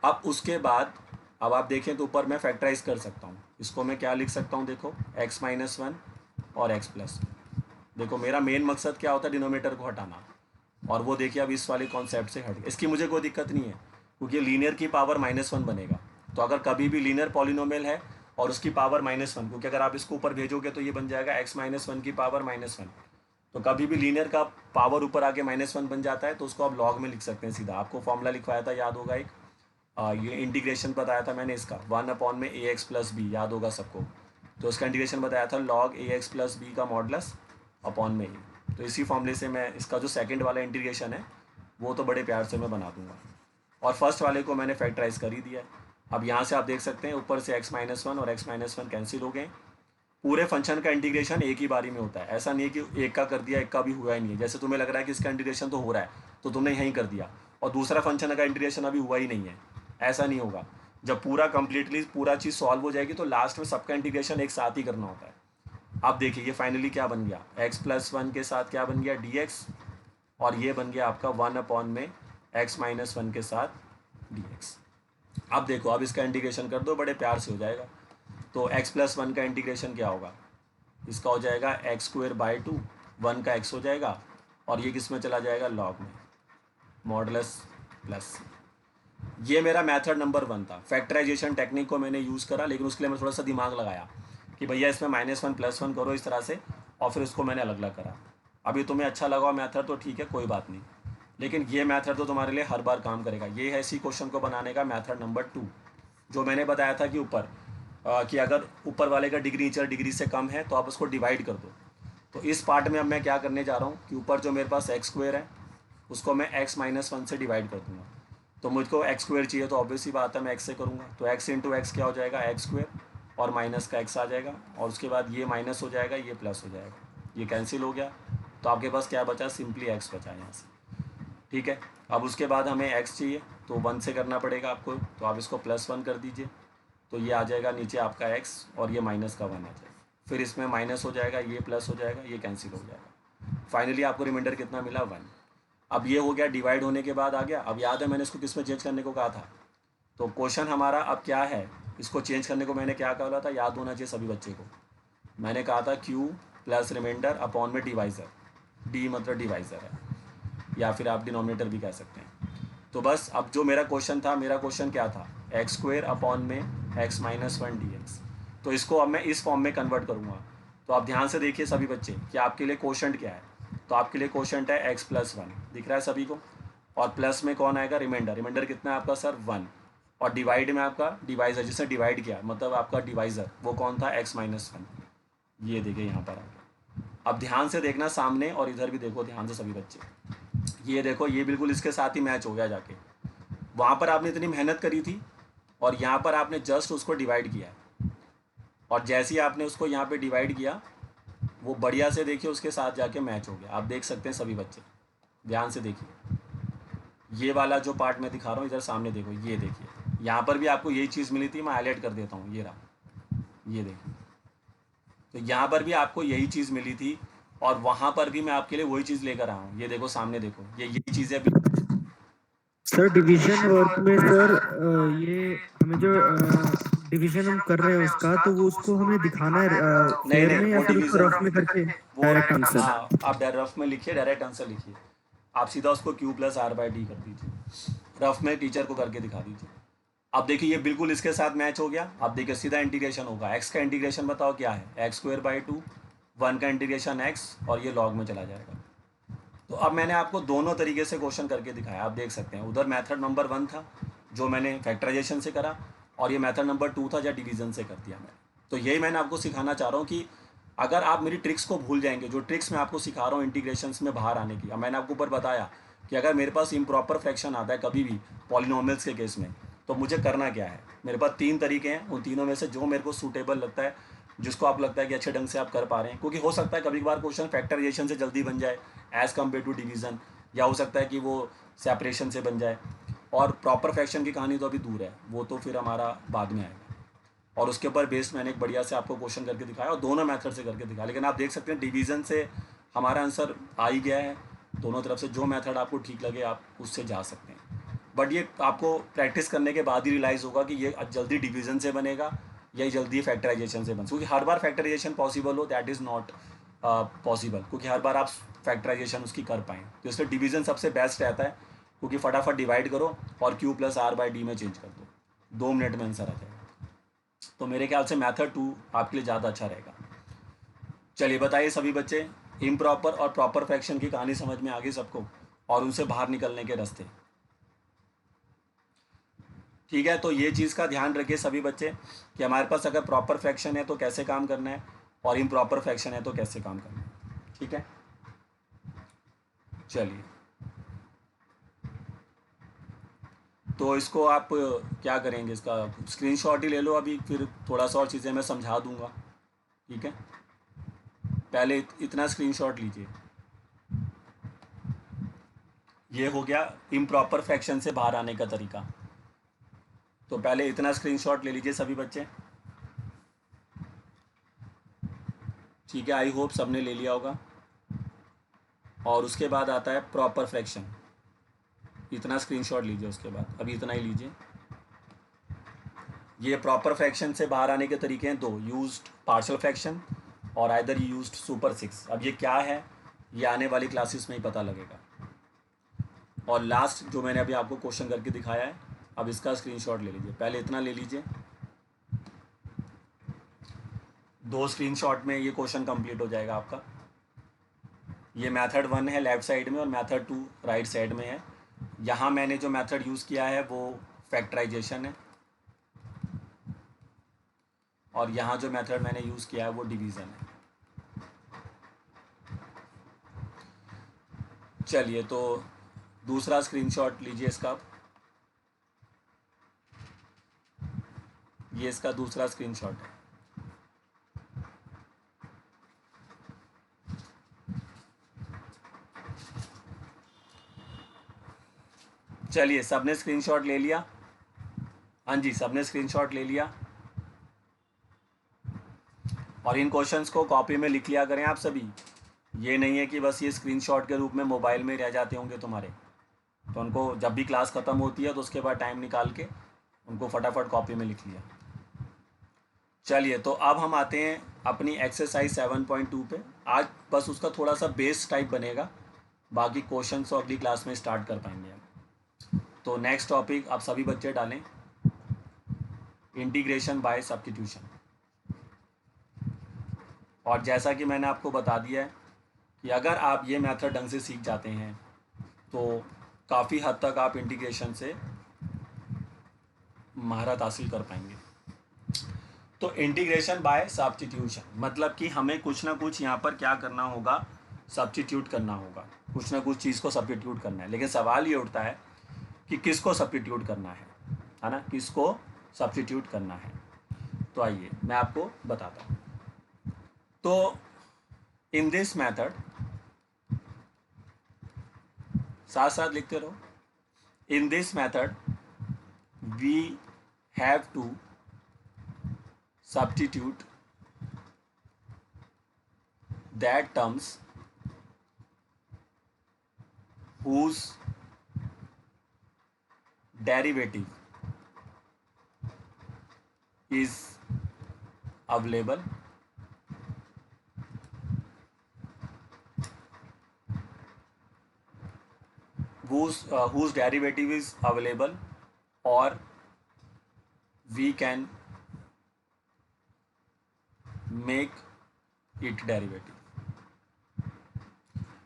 अब उसके बाद अब आप देखें तो ऊपर मैं फैक्टराइज कर सकता हूँ। इसको मैं क्या लिख सकता हूँ, देखो x-1 और x+। देखो मेरा मेन मकसद क्या होता है, डिनोमिनेटर को हटाना, और वो देखिए अब इस वाले कॉन्सेप्ट से हट गया। इसकी मुझे कोई दिक्कत नहीं है, क्योंकि लीनियर की पावर -1 बनेगा। तो अगर कभी भी लीनियर पॉलिनोमियल है और उसकी पावर -1, क्योंकि अगर आप इसको ऊपर भेजोगे तो ये बन जाएगा x-1 की पावर -1। तो कभी भी लीनियर का पावर ऊपर आके -1 बन जाता है तो उसको आप लॉग में लिख सकते हैं सीधा। आपको फॉर्मूला लिखवाया था, याद होगा एक, ये इंटीग्रेशन बताया था मैंने इसका, 1/ax+b, याद होगा सबको। तो उसका इंटीग्रेशन बताया था log ax+b का मॉडुलस अपॉन में a। तो इसी फॉर्मूले से मैं इसका जो सेकंड वाला इंटीग्रेशन है वो तो बड़े प्यार से मैं बना दूंगा। और फर्स्ट वाले को मैंने फैक्टराइज कर ही दिया है। अब यहाँ से आप देख सकते हैं ऊपर से x-1 और x-1 कैंसिल हो गए। पूरे फंक्शन का इंटीग्रेशन एक ही बारी में होता है। ऐसा नहीं है कि एक का कर दिया एक का भी हुआ ही नहीं है। जैसे तुम्हें लग रहा है कि इसका इंटीग्रेशन तो हो रहा है तो तुमने यहीं कर दिया और दूसरा फंक्शन का इंटीग्रेशन अभी हुआ ही नहीं है, ऐसा नहीं होगा। जब पूरा कंप्लीटली पूरा चीज़ सॉल्व हो जाएगी तो लास्ट में सबका इंटीग्रेशन एक साथ ही करना होता है। अब देखिए ये फाइनली क्या बन गया, x+1 के साथ क्या बन गया dx, और ये बन गया आपका 1/में x-1 के साथ dx। अब देखो, अब इसका इंटीग्रेशन कर दो, बड़े प्यार से हो जाएगा। तो x+1 का इंटीग्रेशन क्या होगा, इसका हो जाएगा x²/2, 1 का x हो जाएगा और ये किस में चला जाएगा, log में, मॉडुलस प्लस। ये मेरा मेथड नंबर 1 था। फैक्टराइजेशन टेक्निक को मैंने यूज़ करा, लेकिन उसके लिए मैं थोड़ा सा दिमाग लगाया कि भैया इसमें -1 +1 करो इस तरह से, और फिर उसको मैंने अलग अलग करा। अभी तुम्हें अच्छा लगा मेथड तो ठीक है, कोई बात नहीं, लेकिन ये मेथड तो तुम्हारे लिए हर बार काम करेगा। ये है इसी क्वेश्चन को बनाने का मेथड नंबर 2, जो मैंने बताया था कि ऊपर कि अगर ऊपर वाले का डिग्री नीचे डिग्री से कम है तो आप उसको डिवाइड कर दो। तो इस पार्ट में अब मैं क्या करने जा रहा हूँ कि ऊपर जो मेरे पास x² है उसको मैं x-1 से डिवाइड कर दूँगा। तो मुझको x² चाहिए तो ऑब्वियस ही बात है मैं x से करूँगा। तो x इंटू एक्स क्या हो जाएगा, x² और माइनस का x आ जाएगा, और उसके बाद ये माइनस हो जाएगा, ये प्लस हो जाएगा, ये कैंसिल हो गया। तो आपके पास क्या बचा, सिंपली x बचा यहाँ से। ठीक है, अब उसके बाद हमें x चाहिए तो 1 से करना पड़ेगा आपको, तो आप इसको +1 कर दीजिए, तो ये आ जाएगा नीचे आपका x और ये माइनस का 1 आ जाएगा। फिर इसमें माइनस हो जाएगा, ये प्लस हो जाएगा, ये कैंसिल हो जाएगा। फाइनली आपको रिमाइंडर कितना मिला, 1। अब ये हो गया डिवाइड होने के बाद आ गया। अब याद है मैंने इसको किस में चेंज करने को कहा था, तो क्वेश्चन हमारा अब क्या है, इसको चेंज करने को मैंने क्या कहा था, याद होना चाहिए सभी बच्चे को। मैंने कहा था q प्लस रिमाइंडर अपॉन में डिवाइज़र, d मतलब डिवाइज़र है, या फिर आप डिनोमिनेटर भी कह सकते हैं। तो बस अब जो मेरा क्वेश्चन था, मेरा क्वेश्चन क्या था, x² अपॉन में x-1 dx। तो इसको अब मैं इस फॉर्म में कन्वर्ट करूँगा। तो आप ध्यान से देखिए सभी बच्चे कि आपके लिए क्वोशंट क्या है। तो आपके लिए क्वोशंट है x+1, दिख रहा है सभी को, और प्लस में कौन आएगा, रिमाइंडर। रिमाइंडर कितना है आपका सर, 1, और डिवाइड में आपका डिवाइज़र, जिसने डिवाइड किया मतलब आपका डिवाइज़र, वो कौन था, x-1। ये देखिए यहाँ पर आ गया। अब ध्यान से देखना सामने और इधर भी देखो ध्यान से सभी बच्चे, ये देखो ये बिल्कुल इसके साथ ही मैच हो गया जाके। वहाँ पर आपने इतनी मेहनत करी थी और यहाँ पर आपने जस्ट उसको डिवाइड किया, और जैसे ही आपने उसको यहाँ पे डिवाइड किया वो बढ़िया से देखिए उसके साथ जाके मैच हो गया। आप देख सकते हैं सभी बच्चे, ध्यान से देखिए, ये वाला जो पार्ट मैं दिखा रहा हूँ इधर सामने देखो, ये देखिए यहाँ पर भी आपको यही चीज़ मिली थी। मैं हाईलाइट कर देता हूँ, ये रहा, ये देखिए, तो यहाँ पर भी आपको यही चीज़ मिली थी और वहाँ पर भी मैं आपके लिए वही चीज़ लेकर आया हूँ। ये देखो सामने देखो, ये यही चीज़ें सर डिवीजन वर्क में सर ये हमें जो डिवीजन हम कर रहे हैं उसका, तो वो उसको हमें दिखाना है नहीं फेयर में नहीं, या वो फिर उसको डिवीज़न रफ में करके वो डायरेक्ट आंसर। हाँ, आप रफ में लिखिए, डायरेक्ट आंसर लिखिए। आप सीधा उसको q+r/d कर दीजिए, रफ में टीचर को करके दिखा दीजिए। अब देखिए ये बिल्कुल इसके साथ मैच हो गया। अब देखिए सीधा इंटीग्रेशन होगा, x का इंटीग्रेशन बताओ क्या है, x²/2, 1 का इंटीग्रेशन x, और ये लॉग में चला जाएगा। तो अब मैंने आपको दोनों तरीके से क्वेश्चन करके दिखाया, आप देख सकते हैं। उधर मेथड नंबर 1 था जो मैंने फैक्टराइजेशन से करा, और ये मेथड नंबर 2 था जो डिवीज़न से कर दिया मैंने। तो यही मैंने आपको सिखाना चाह रहा हूँ कि अगर आप मेरी ट्रिक्स को भूल जाएंगे, जो ट्रिक्स मैं आपको सिखा रहा हूँ इंटीग्रेशंस में बाहर आने की। अब मैंने आपको ऊपर बताया कि अगर मेरे पास इम्प्रॉपर फ्रैक्शन आता है कभी भी पॉलिनोमियल्स के केस में, तो मुझे करना क्या है। मेरे पास 3 तरीके हैं, उन तीनों में से जो मेरे को सूटेबल लगता है, जिसको आप लगता है कि अच्छे ढंग से आप कर पा रहे हैं, क्योंकि हो सकता है कभी कभार क्वेश्चन फैक्टराइजेशन से जल्दी बन जाए एज़ कम्पेयर टू डिवीज़न, या हो सकता है कि वो सेपरेशन से बन जाए, और प्रॉपर फ्रैक्शन की कहानी तो अभी दूर है, वो तो फिर हमारा बाद में आएगा। और उसके ऊपर बेस्ड मैंने एक बढ़िया से आपको क्वेश्चन करके दिखाया और दोनों मेथड से करके दिखाया। लेकिन आप देख सकते हैं डिवीज़न से हमारा आंसर आ ही गया है। दोनों तरफ से जो मेथड आपको ठीक लगे आप उससे जा सकते हैं, बट ये आपको प्रैक्टिस करने के बाद ही रियलाइज़ होगा कि ये जल्दी डिवीज़न से बनेगा या जल्दी फैक्टराइजेशन से बन, क्योंकि हर बार फैक्टराइजेशन पॉसिबल हो दैट इज़ नॉट पॉसिबल, क्योंकि हर बार आप फैक्टराइजेशन उसकी कर पाएँ। तो इसलिए डिवीज़न सबसे बेस्ट रहता है। क्योंकि फटाफट डिवाइड करो और Q plus R by D में चेंज कर दो, 2 मिनट में आंसर आ जाएगा। तो मेरे ख्याल से मेथड 2 आपके लिए ज़्यादा अच्छा रहेगा। चलिए बताइए सभी बच्चे, इम्प्रॉपर और प्रॉपर फ्रैक्शन की कहानी समझ में आ गई सबको, और उनसे बाहर निकलने के रास्ते। ठीक है, तो ये चीज़ का ध्यान रखिए सभी बच्चे कि हमारे पास अगर प्रॉपर फ्रैक्शन है तो कैसे काम करना है, और इम्प्रॉपर फ्रैक्शन है तो कैसे काम करना है। ठीक है, चलिए तो इसको आप क्या करेंगे, इसका स्क्रीनशॉट ही ले लो अभी, फिर थोड़ा सा और चीज़ें मैं समझा दूंगा। ठीक है, पहले इतना स्क्रीनशॉट लीजिए। ये हो गया इम्प्रॉपर फ्रैक्शन से बाहर आने का तरीका। तो पहले इतना स्क्रीनशॉट ले लीजिए सभी बच्चे। ठीक है, आई होप सबने ले लिया होगा। और उसके बाद आता है प्रॉपर फ्रैक्शन, इतना स्क्रीनशॉट लीजिए। उसके बाद अभी इतना ही लीजिए। ये प्रॉपर फ्रैक्शन से बाहर आने के तरीके हैं दो, यूज्ड पार्शियल फ्रैक्शन और आइदर यूज्ड सुपर 6। अब ये क्या है ये आने वाली क्लासेस में ही पता लगेगा। और लास्ट जो मैंने अभी आपको क्वेश्चन करके दिखाया है, अब इसका स्क्रीनशॉट ले लीजिए। पहले इतना ले लीजिए, 2 स्क्रीनशॉट में ये क्वेश्चन कंप्लीट हो जाएगा आपका। ये मेथड 1 है लेफ़्ट साइड में और मेथड 2 राइट साइड में है। यहाँ मैंने जो मेथड यूज़ किया है वो फैक्टराइजेशन है, और यहाँ जो मेथड मैंने यूज़ किया है वो डिवीज़न है। चलिए तो दूसरा स्क्रीनशॉट लीजिए इसका, ये इसका दूसरा स्क्रीनशॉट है। चलिए सबने स्क्रीनशॉट ले लिया? हाँ जी, सबने स्क्रीनशॉट ले लिया। और इन क्वेश्चंस को कॉपी में लिख लिया करें आप सभी। ये नहीं है कि बस ये स्क्रीनशॉट के रूप में मोबाइल में रह जाते होंगे तुम्हारे, तो उनको जब भी क्लास ख़त्म होती है तो उसके बाद टाइम निकाल के उनको फटाफट कॉपी में लिख लिया। चलिए तो अब हम आते हैं अपनी एक्सरसाइज 7.2 पे। आज बस उसका थोड़ा सा बेस टाइप बनेगा, बाकी क्वेश्चन तो अगली क्लास में स्टार्ट कर पाएंगे हम। तो नेक्स्ट टॉपिक आप सभी बच्चे डालें, इंटीग्रेशन बाय सब्स्टिट्यूशन। और जैसा कि मैंने आपको बता दिया है कि अगर आप ये मेथड ढंग से सीख जाते हैं तो काफ़ी हद तक आप इंटीग्रेशन से महारत हासिल कर पाएंगे। तो इंटीग्रेशन बाय सब्स्टिट्यूशन मतलब कि हमें कुछ ना कुछ यहाँ पर क्या करना होगा, सब्स्टिट्यूट करना होगा, कुछ ना कुछ चीज़ को सब्स्टिट्यूट करना है। लेकिन सवाल ये उठता है कि किसको सब्स्टिट्यूट करना है ना, किसको सब्स्टिट्यूट करना है। तो आइए मैं आपको बताता हूँ। तो इन दिस मेथड, साथ साथ लिखते रहो, in this method we have to substitute that terms whose derivative is available whose derivative is available, or we can make it derivative.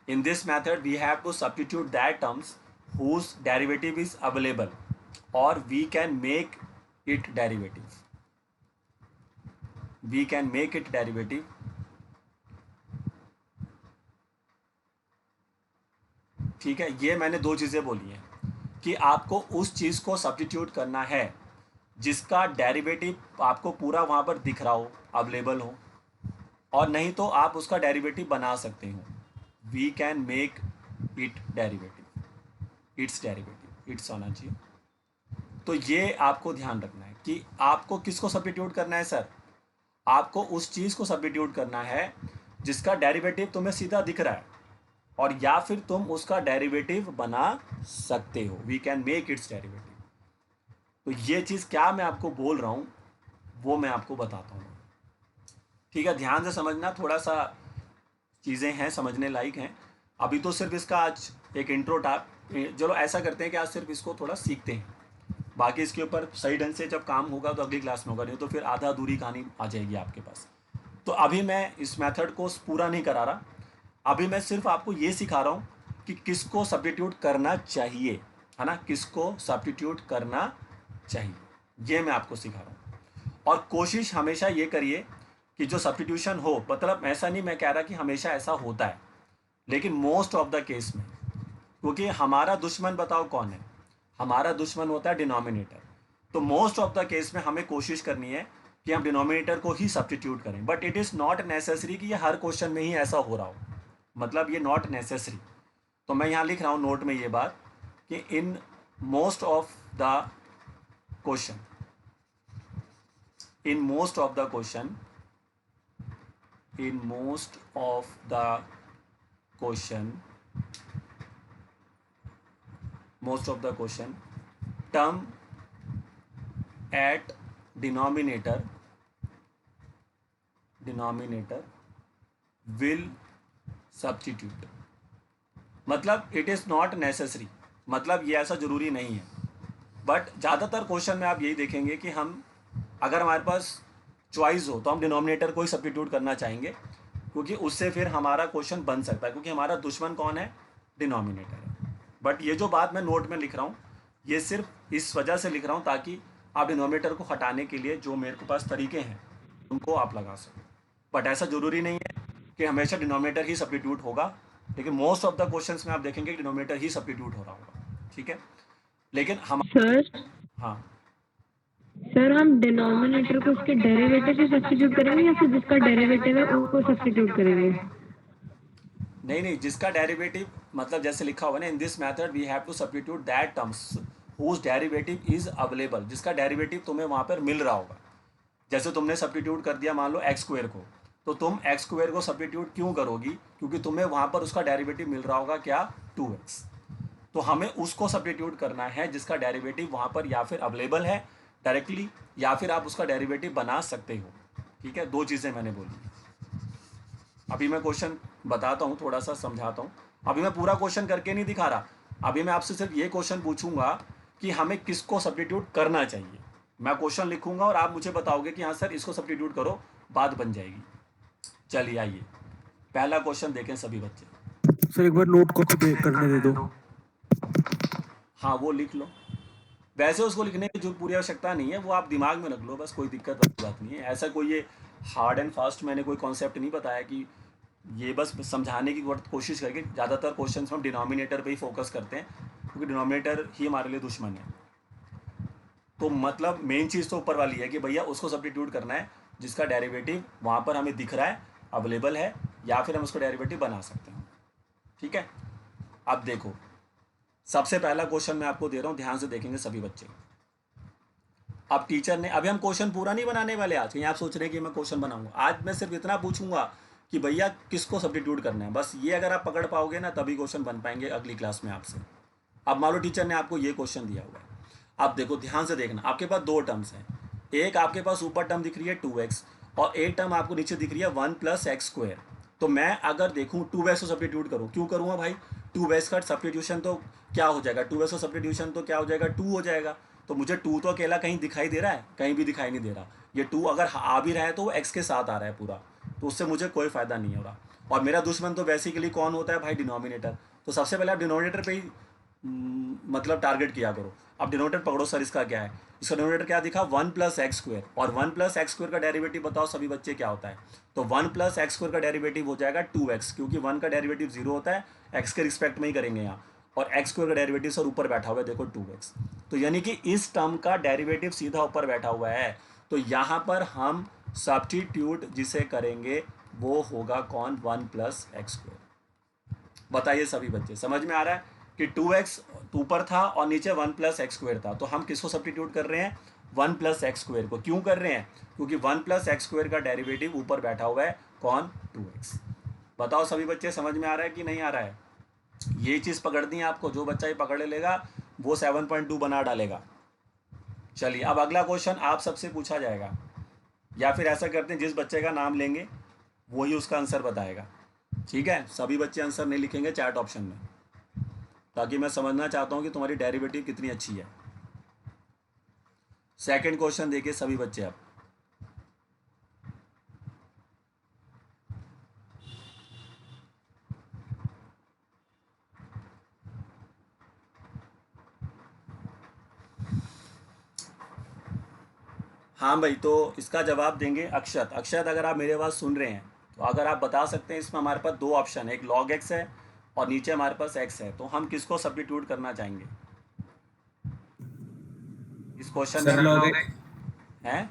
In this method we have to substitute that terms whose derivative is available, or we can make it derivative. We can make it derivative. ठीक है, ये मैंने दो चीज़ें बोली हैं कि आपको उस चीज़ को सब्स्टिट्यूट करना है जिसका डेरिवेटिव आपको पूरा वहाँ पर दिख रहा हो, अवेलेबल हो, और नहीं तो आप उसका डेरिवेटिव बना सकते हो। We can make it derivative, its derivative, its होना चाहिए। तो ये आपको ध्यान रखना है कि आपको किसको सब्स्टिट्यूट करना है सर, आपको उस चीज़ को सब्स्टिट्यूट करना है जिसका डेरिवेटिव तुम्हें सीधा दिख रहा है, और या फिर तुम उसका डेरिवेटिव बना सकते हो। We can make its derivative. तो ये चीज़ क्या मैं आपको बोल रहा हूँ वो मैं आपको बताता हूँ। ठीक है, ध्यान से समझना, थोड़ा सा चीज़ें हैं समझने लायक हैं। अभी तो सिर्फ इसका आज एक इंट्रो था, चलो ऐसा करते हैं कि आज सिर्फ इसको थोड़ा सीखते हैं, बाकी इसके ऊपर सही ढंग से जब काम होगा तो अगली क्लास में होगा, नहीं तो फिर आधा अधूरी कहानी आ जाएगी आपके पास। तो अभी मैं इस मेथड को पूरा नहीं करा रहा, अभी मैं सिर्फ आपको ये सिखा रहा हूँ कि किसको सब्स्टिट्यूट करना चाहिए, है ना, किसको सब्स्टिट्यूट करना चाहिए, ये मैं आपको सिखा रहा हूँ। और कोशिश हमेशा ये करिए कि जो सब्स्टिट्यूशन हो, मतलब ऐसा नहीं मैं कह रहा कि हमेशा ऐसा होता है, लेकिन मोस्ट ऑफ द केस में, क्योंकि हमारा दुश्मन बताओ कौन है, हमारा दुश्मन होता है डिनोमिनेटर। तो मोस्ट ऑफ द केस में हमें कोशिश करनी है कि हम डिनोमिनेटर को ही सब्स्टिट्यूट करें, but it is not necessary कि ये हर क्वेश्चन में ही ऐसा हो रहा हो, मतलब ये नॉट नेसेसरी। तो मैं यहाँ लिख रहा हूँ नोट में ये बात कि in most of the question, in most of the question, in most of the question, most of the question, term at denominator will substitute, मतलब इट इज़ नॉट नेसेसरी, मतलब ये ऐसा ज़रूरी नहीं है, बट ज़्यादातर क्वेश्चन में आप यही देखेंगे कि हम अगर हमारे पास चॉइस हो तो हम डिनोमिनेटर को ही सब्स्टिट्यूट करना चाहेंगे, क्योंकि उससे फिर हमारा क्वेश्चन बन सकता है, क्योंकि हमारा दुश्मन कौन है, डिनोमिनेटर है। बट ये जो बात मैं नोट में लिख रहा हूँ, ये सिर्फ इस वजह से लिख रहा हूँ ताकि आप डिनोमिनेटर को हटाने के लिए जो मेरे पास तरीके हैं उनको आप लगा सको। बट ऐसा ज़रूरी नहीं है कि हमेशा डिनोमिनेटर ही सब्स्टिट्यूट होगा, लेकिन मोस्ट ऑफ द क्वेश्चंस में आप देखेंगे कि डिनोमिनेटर ही सब्स्टिट्यूट हो रहा होगा, ठीक है। लेकिन हम सर हाँ सर हम डिनोमिनेटर को उसके डेरिवेटिव से सब्स्टिट्यूट करेंगे या फिर जिसका डेरिवेटिव है उसको सब्स्टिट्यूट करेंगे? नहीं, जिसका डेरिवेटिव, मतलब जैसे लिखा हुआ है ना, in this method we have to substitute that terms whose derivative is available, जिसका डेरिवेटिव तुम्हें वहाँ पर मिल रहा होगा। जैसे तुमने सब्स्टिट्यूट कर दिया मान लो एक्स स्क्वायर को, तो तुम एक्स स्क्वायर को सब्स्टिट्यूट क्यों करोगी, क्योंकि तुम्हें वहाँ पर उसका डेरिवेटिव मिल रहा होगा क्या, 2x। तो हमें उसको सब्स्टिट्यूट करना है जिसका डेरिवेटिव वहाँ पर या फिर अवेलेबल है डायरेक्टली, या फिर आप उसका डेरिवेटिव बना सकते हो, ठीक है। दो चीज़ें मैंने बोली। अभी मैं क्वेश्चन बताता हूँ, थोड़ा सा समझाता हूँ, अभी मैं पूरा क्वेश्चन करके नहीं दिखा रहा, अभी मैं आपसे सिर्फ ये क्वेश्चन पूछूंगा कि हमें किसको सब्स्टिट्यूट करना चाहिए। मैं क्वेश्चन लिखूंगा और आप मुझे बताओगे कि हाँ सर इसको सब्स्टिट्यूट करो, बात बन जाएगी। चलिए आइए पहला क्वेश्चन देखें सभी बच्चे। सर एक बार नोट कॉपी करने दे दो। हाँ वो लिख लो, वैसे उसको लिखने की जो पूरी आवश्यकता नहीं है, वो आप दिमाग में रख लो बस, कोई दिक्कत वाली बात नहीं है। ऐसा कोई ये हार्ड एंड फास्ट मैंने कोई कॉन्सेप्ट नहीं बताया कि ये बस समझाने की कोशिश करके। ज़्यादातर क्वेश्चन हम डिनोमिनेटर पे ही फोकस करते हैं, क्योंकि डिनोमिनेटर ही हमारे लिए दुश्मन है। तो मतलब मेन चीज़ तो ऊपर वाली है कि भैया उसको सब्स्टिट्यूट करना है जिसका डेरिवेटिव वहाँ पर हमें दिख रहा है, अवेलेबल है, या फिर हम उसको डेरिवेटिव बना सकते हैं, ठीक है। अब देखो सबसे पहला क्वेश्चन मैं आपको दे रहा हूँ, ध्यान से देखेंगे सभी बच्चे। अब टीचर ने, अभी हम क्वेश्चन पूरा नहीं बनाने वाले आज, कहीं आप सोच रहे हैं कि मैं क्वेश्चन बनाऊंगा, आज मैं सिर्फ इतना पूछूंगा कि भैया किसको सब्स्टिट्यूट करना है, बस ये अगर आप पकड़ पाओगे ना तभी क्वेश्चन बन पाएंगे अगली क्लास में आपसे। अब मान लो टीचर ने आपको ये क्वेश्चन दिया हुआ है, अब देखो ध्यान से देखना, आपके पास दो टर्म्स हैं, एक आपके पास ऊपर टर्म दिख रही है 2x और एक टर्म आपको नीचे दिख रही है 1 + x²। तो मैं अगर देखूँ 2x को सब्स्टिट्यूट करूँ, क्यों करूँगा भाई, 2x का सब्स्टिट्यूशन तो क्या हो जाएगा, 2x का सब्स्टिट्यूशन तो क्या हो जाएगा, 2 हो जाएगा। तो मुझे 2 तो अकेला कहीं दिखाई दे रहा है, कहीं भी दिखाई नहीं दे रहा। ये 2 अगर आ भी रहा है तो वो x के साथ आ रहा है पूरा, तो उससे मुझे कोई फ़ायदा नहीं हो रहा। और मेरा दुश्मन तो बेसिकली कौन होता है भाई, डिनोमिनेटर। तो सबसे पहले आप डिनोमिनेटर पे ही मतलब टारगेट किया करो। अब डिनोमिनेटर पकड़ो सर, इसका क्या है, इसका डिनोमिनेटर क्या दिखा, 1 + x², और 1 + x² का डेरिवेटिव बताओ सभी बच्चे क्या होता है। तो 1 + x² का डेरिवेटिव हो जाएगा 2x, क्योंकि 1 का डेरिवेटिव 0 होता है, x के रिस्पेक्ट में ही करेंगे यहाँ, और x² का डेरिवेटिव सर ऊपर बैठा हुआ है देखो 2x, तो यानी कि इस टर्म का डेरिवेटिव सीधा ऊपर बैठा हुआ है। तो यहाँ पर हम सब्स्टिट्यूट जिसे करेंगे वो होगा कौन, 1 + x²। बताइए सभी बच्चे, समझ में आ रहा है कि 2x ऊपर था और नीचे 1 + x² था, तो हम किसको सब्स्टिट्यूट कर रहे हैं, 1 + x² को। क्यों कर रहे हैं, क्योंकि 1 + x² का डेरिवेटिव ऊपर बैठा हुआ है कौन, 2x। बताओ सभी बच्चे समझ में आ रहा है कि नहीं आ रहा है। ये चीज़ पकड़नी है आपको, जो बच्चा ये पकड़ लेगा वो 7.2 बना डालेगा। चलिए अब अगला क्वेश्चन आप सबसे पूछा जाएगा, या फिर ऐसा करते हैं जिस बच्चे का नाम लेंगे वही उसका आंसर बताएगा, ठीक है। सभी बच्चे आंसर नहीं लिखेंगे चैट ऑप्शन में। ताकि मैं समझना चाहता हूँ कि तुम्हारी डेरिवेटिव कितनी अच्छी है। सेकंड क्वेश्चन देखिए सभी बच्चे आप। हाँ भाई, तो इसका जवाब देंगे अक्षत। अक्षत, अगर आप मेरे बात सुन रहे हैं तो अगर आप बता सकते हैं, इसमें हमारे पास दो ऑप्शन है, एक log x है और नीचे हमारे पास x है, तो हम किसको सब्स्टिट्यूट करना चाहेंगे इस क्वेश्चन में? सर लॉग एक्स, हैं?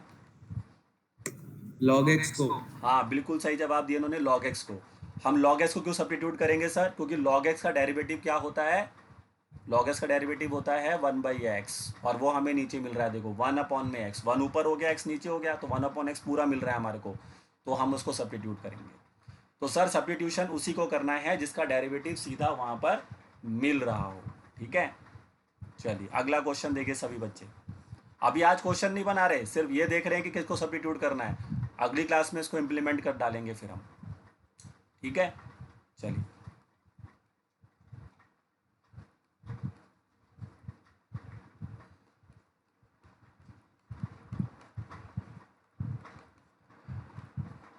लॉग एक्स को। हाँ, बिल्कुल सही जवाब दिया उन्होंने, log x को। हम log x को क्यों सब्स्टिट्यूट करेंगे सर? क्योंकि log x का डेरिवेटिव क्या होता है? log x का डेरिवेटिव होता है 1/x, और वो हमें नीचे मिल रहा है, देखो 1/x, 1 ऊपर हो गया x नीचे हो गया, तो 1/x पूरा मिल रहा है हमारे को, तो हम उसको सब्स्टिट्यूट करेंगे। तो सर सब्स्टिट्यूशन उसी को करना है जिसका डेरिवेटिव सीधा वहाँ पर मिल रहा हो, ठीक है। चलिए अगला क्वेश्चन देखिए सभी बच्चे। अभी आज क्वेश्चन नहीं बना रहे, सिर्फ ये देख रहे हैं कि किसको सब्स्टिट्यूट करना है। अगली क्लास में इसको इम्प्लीमेंट कर डालेंगे फिर हम, ठीक है। चलिए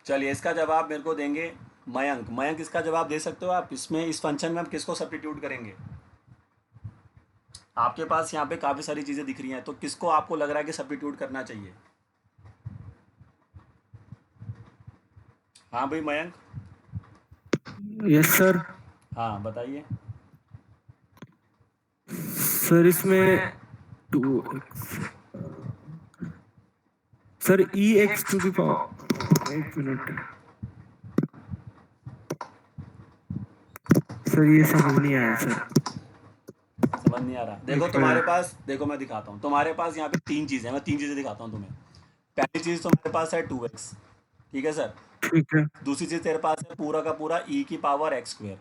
चलिए इसका जवाब मेरे को देंगे मयंक। मयंक, इसका जवाब दे सकते हो आप? इसमें इस फंक्शन में हम किसको सब्स्टिट्यूट करेंगे? आपके पास यहाँ पे काफ़ी सारी चीज़ें दिख रही हैं, तो किसको आपको लग रहा है कि सब्स्टिट्यूट करना चाहिए? हाँ भाई मयंक। Yes sir. हाँ बताइए। सर इसमें 2x, sir ex to the power, एक मिनट सर, ये समझ नहीं आया सर। समझ नहीं आ रहा? देखो तुम्हारे पास, देखो मैं दिखाता हूँ, तुम्हारे पास यहाँ पे तीन चीज़ें, मैं तीन चीज़ें दिखाता हूँ तुम्हें। पहली चीज़ तुम्हारे पास है 2x, ठीक है सर। ठीक है। दूसरी चीज़ तेरे पास है पूरा का पूरा e की पावर x²,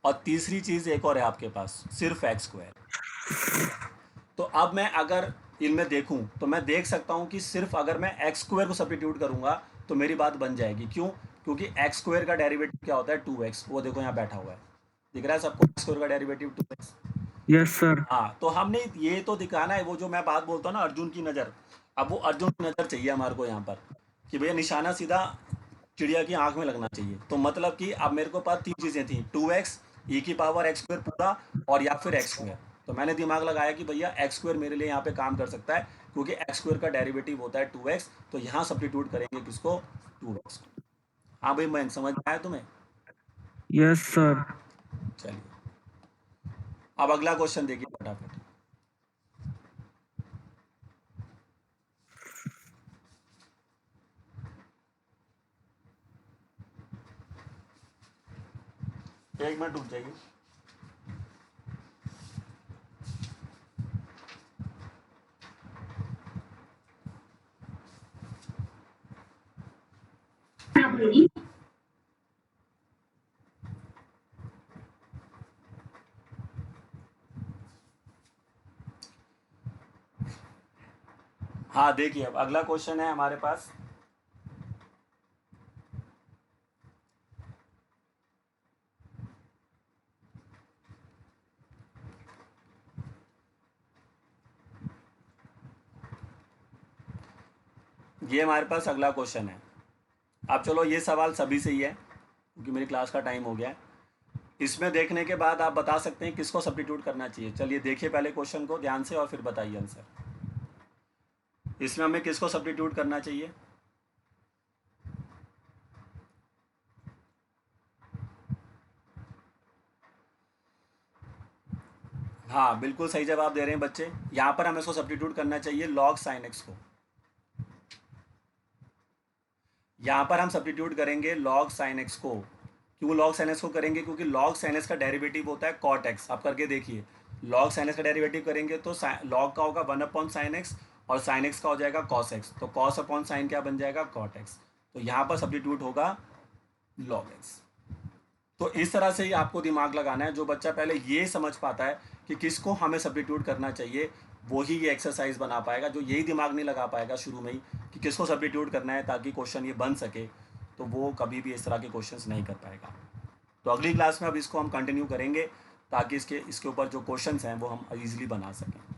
और तीसरी चीज़ एक और है आपके पास, सिर्फ x²। तो अब मैं अगर इनमें देखूं तो मैं देख सकता हूं कि सिर्फ अगर मैं x² को सब्स्टिट्यूट करूंगा तो मेरी बात बन जाएगी। क्यों? क्योंकि x² का डेरिवेटिव क्या होता है? 2x। वो देखो यहाँ बैठा हुआ है, दिख रहा है सबको x² का डेरिवेटिव 2x। Yes sir. हाँ, तो हमने ये तो दिखाना है, वो जो मैं बात बोलता हूँ ना अर्जुन की नज़र, अब वो अर्जुन की नज़र चाहिए हमारे को यहाँ पर, कि भैया निशाना सीधा चिड़िया की आंख में लगना चाहिए। तो मतलब कि अब मेरे को पास तीन चीज़ें थी, 2x, e की पावर x² पूरा, और या फिर x²। तो मैंने दिमाग लगाया कि भैया x² मेरे लिए यहाँ पे काम कर सकता है, क्योंकि x² का डेरिवेटिव होता है 2x, तो यहाँ सब्स्टिट्यूट करेंगे किसको? 2x को। हाँ भाई मैं समझ में आया तुम्हें? Yes sir. चलिए अब अगला क्वेश्चन देखिए फटाफट। एक मिनट रुक जाइए। हाँ देखिए, अब अगला क्वेश्चन है हमारे पास, ये हमारे पास अगला क्वेश्चन है। अब चलो ये सवाल सभी से ही है क्योंकि मेरी क्लास का टाइम हो गया है। इसमें देखने के बाद आप बता सकते हैं किसको सब्स्टिट्यूट करना चाहिए। चलिए देखिए पहले क्वेश्चन को ध्यान से और फिर बताइए आंसर। इसमें हमें किसको सब्स्टिट्यूट करना चाहिए? हाँ बिल्कुल सही जवाब दे रहे हैं बच्चे। यहाँ पर हमें इसको सब्स्टिट्यूट करना चाहिए log sin x को। यहाँ पर हम सब्स्टिट्यूट करेंगे log sin x को। क्यों log sin x को करेंगे? क्योंकि log sin x का डेरिवेटिव होता है cot x। आप करके देखिए, log sin x का डेरिवेटिव करेंगे तो log का होगा 1/sin x, और sin x का हो जाएगा cos x, तो cos अपॉन साइन क्या बन जाएगा? cot x। तो यहाँ पर सब्स्टिट्यूट होगा log x। तो इस तरह से ही आपको दिमाग लगाना है। जो बच्चा पहले ये समझ पाता है कि किसको हमें सब्स्टिट्यूट करना चाहिए, वो ही ये एक्सरसाइज बना पाएगा। जो यही दिमाग नहीं लगा पाएगा शुरू में ही कि किसको सब्स्टिट्यूट करना है ताकि क्वेश्चन ये बन सके, तो वो कभी भी इस तरह के क्वेश्चंस नहीं कर पाएगा। तो अगली क्लास में अब इसको हम कंटिन्यू करेंगे। ताकि इसके ऊपर जो क्वेश्चंस हैं वो हम इजीली बना सकें।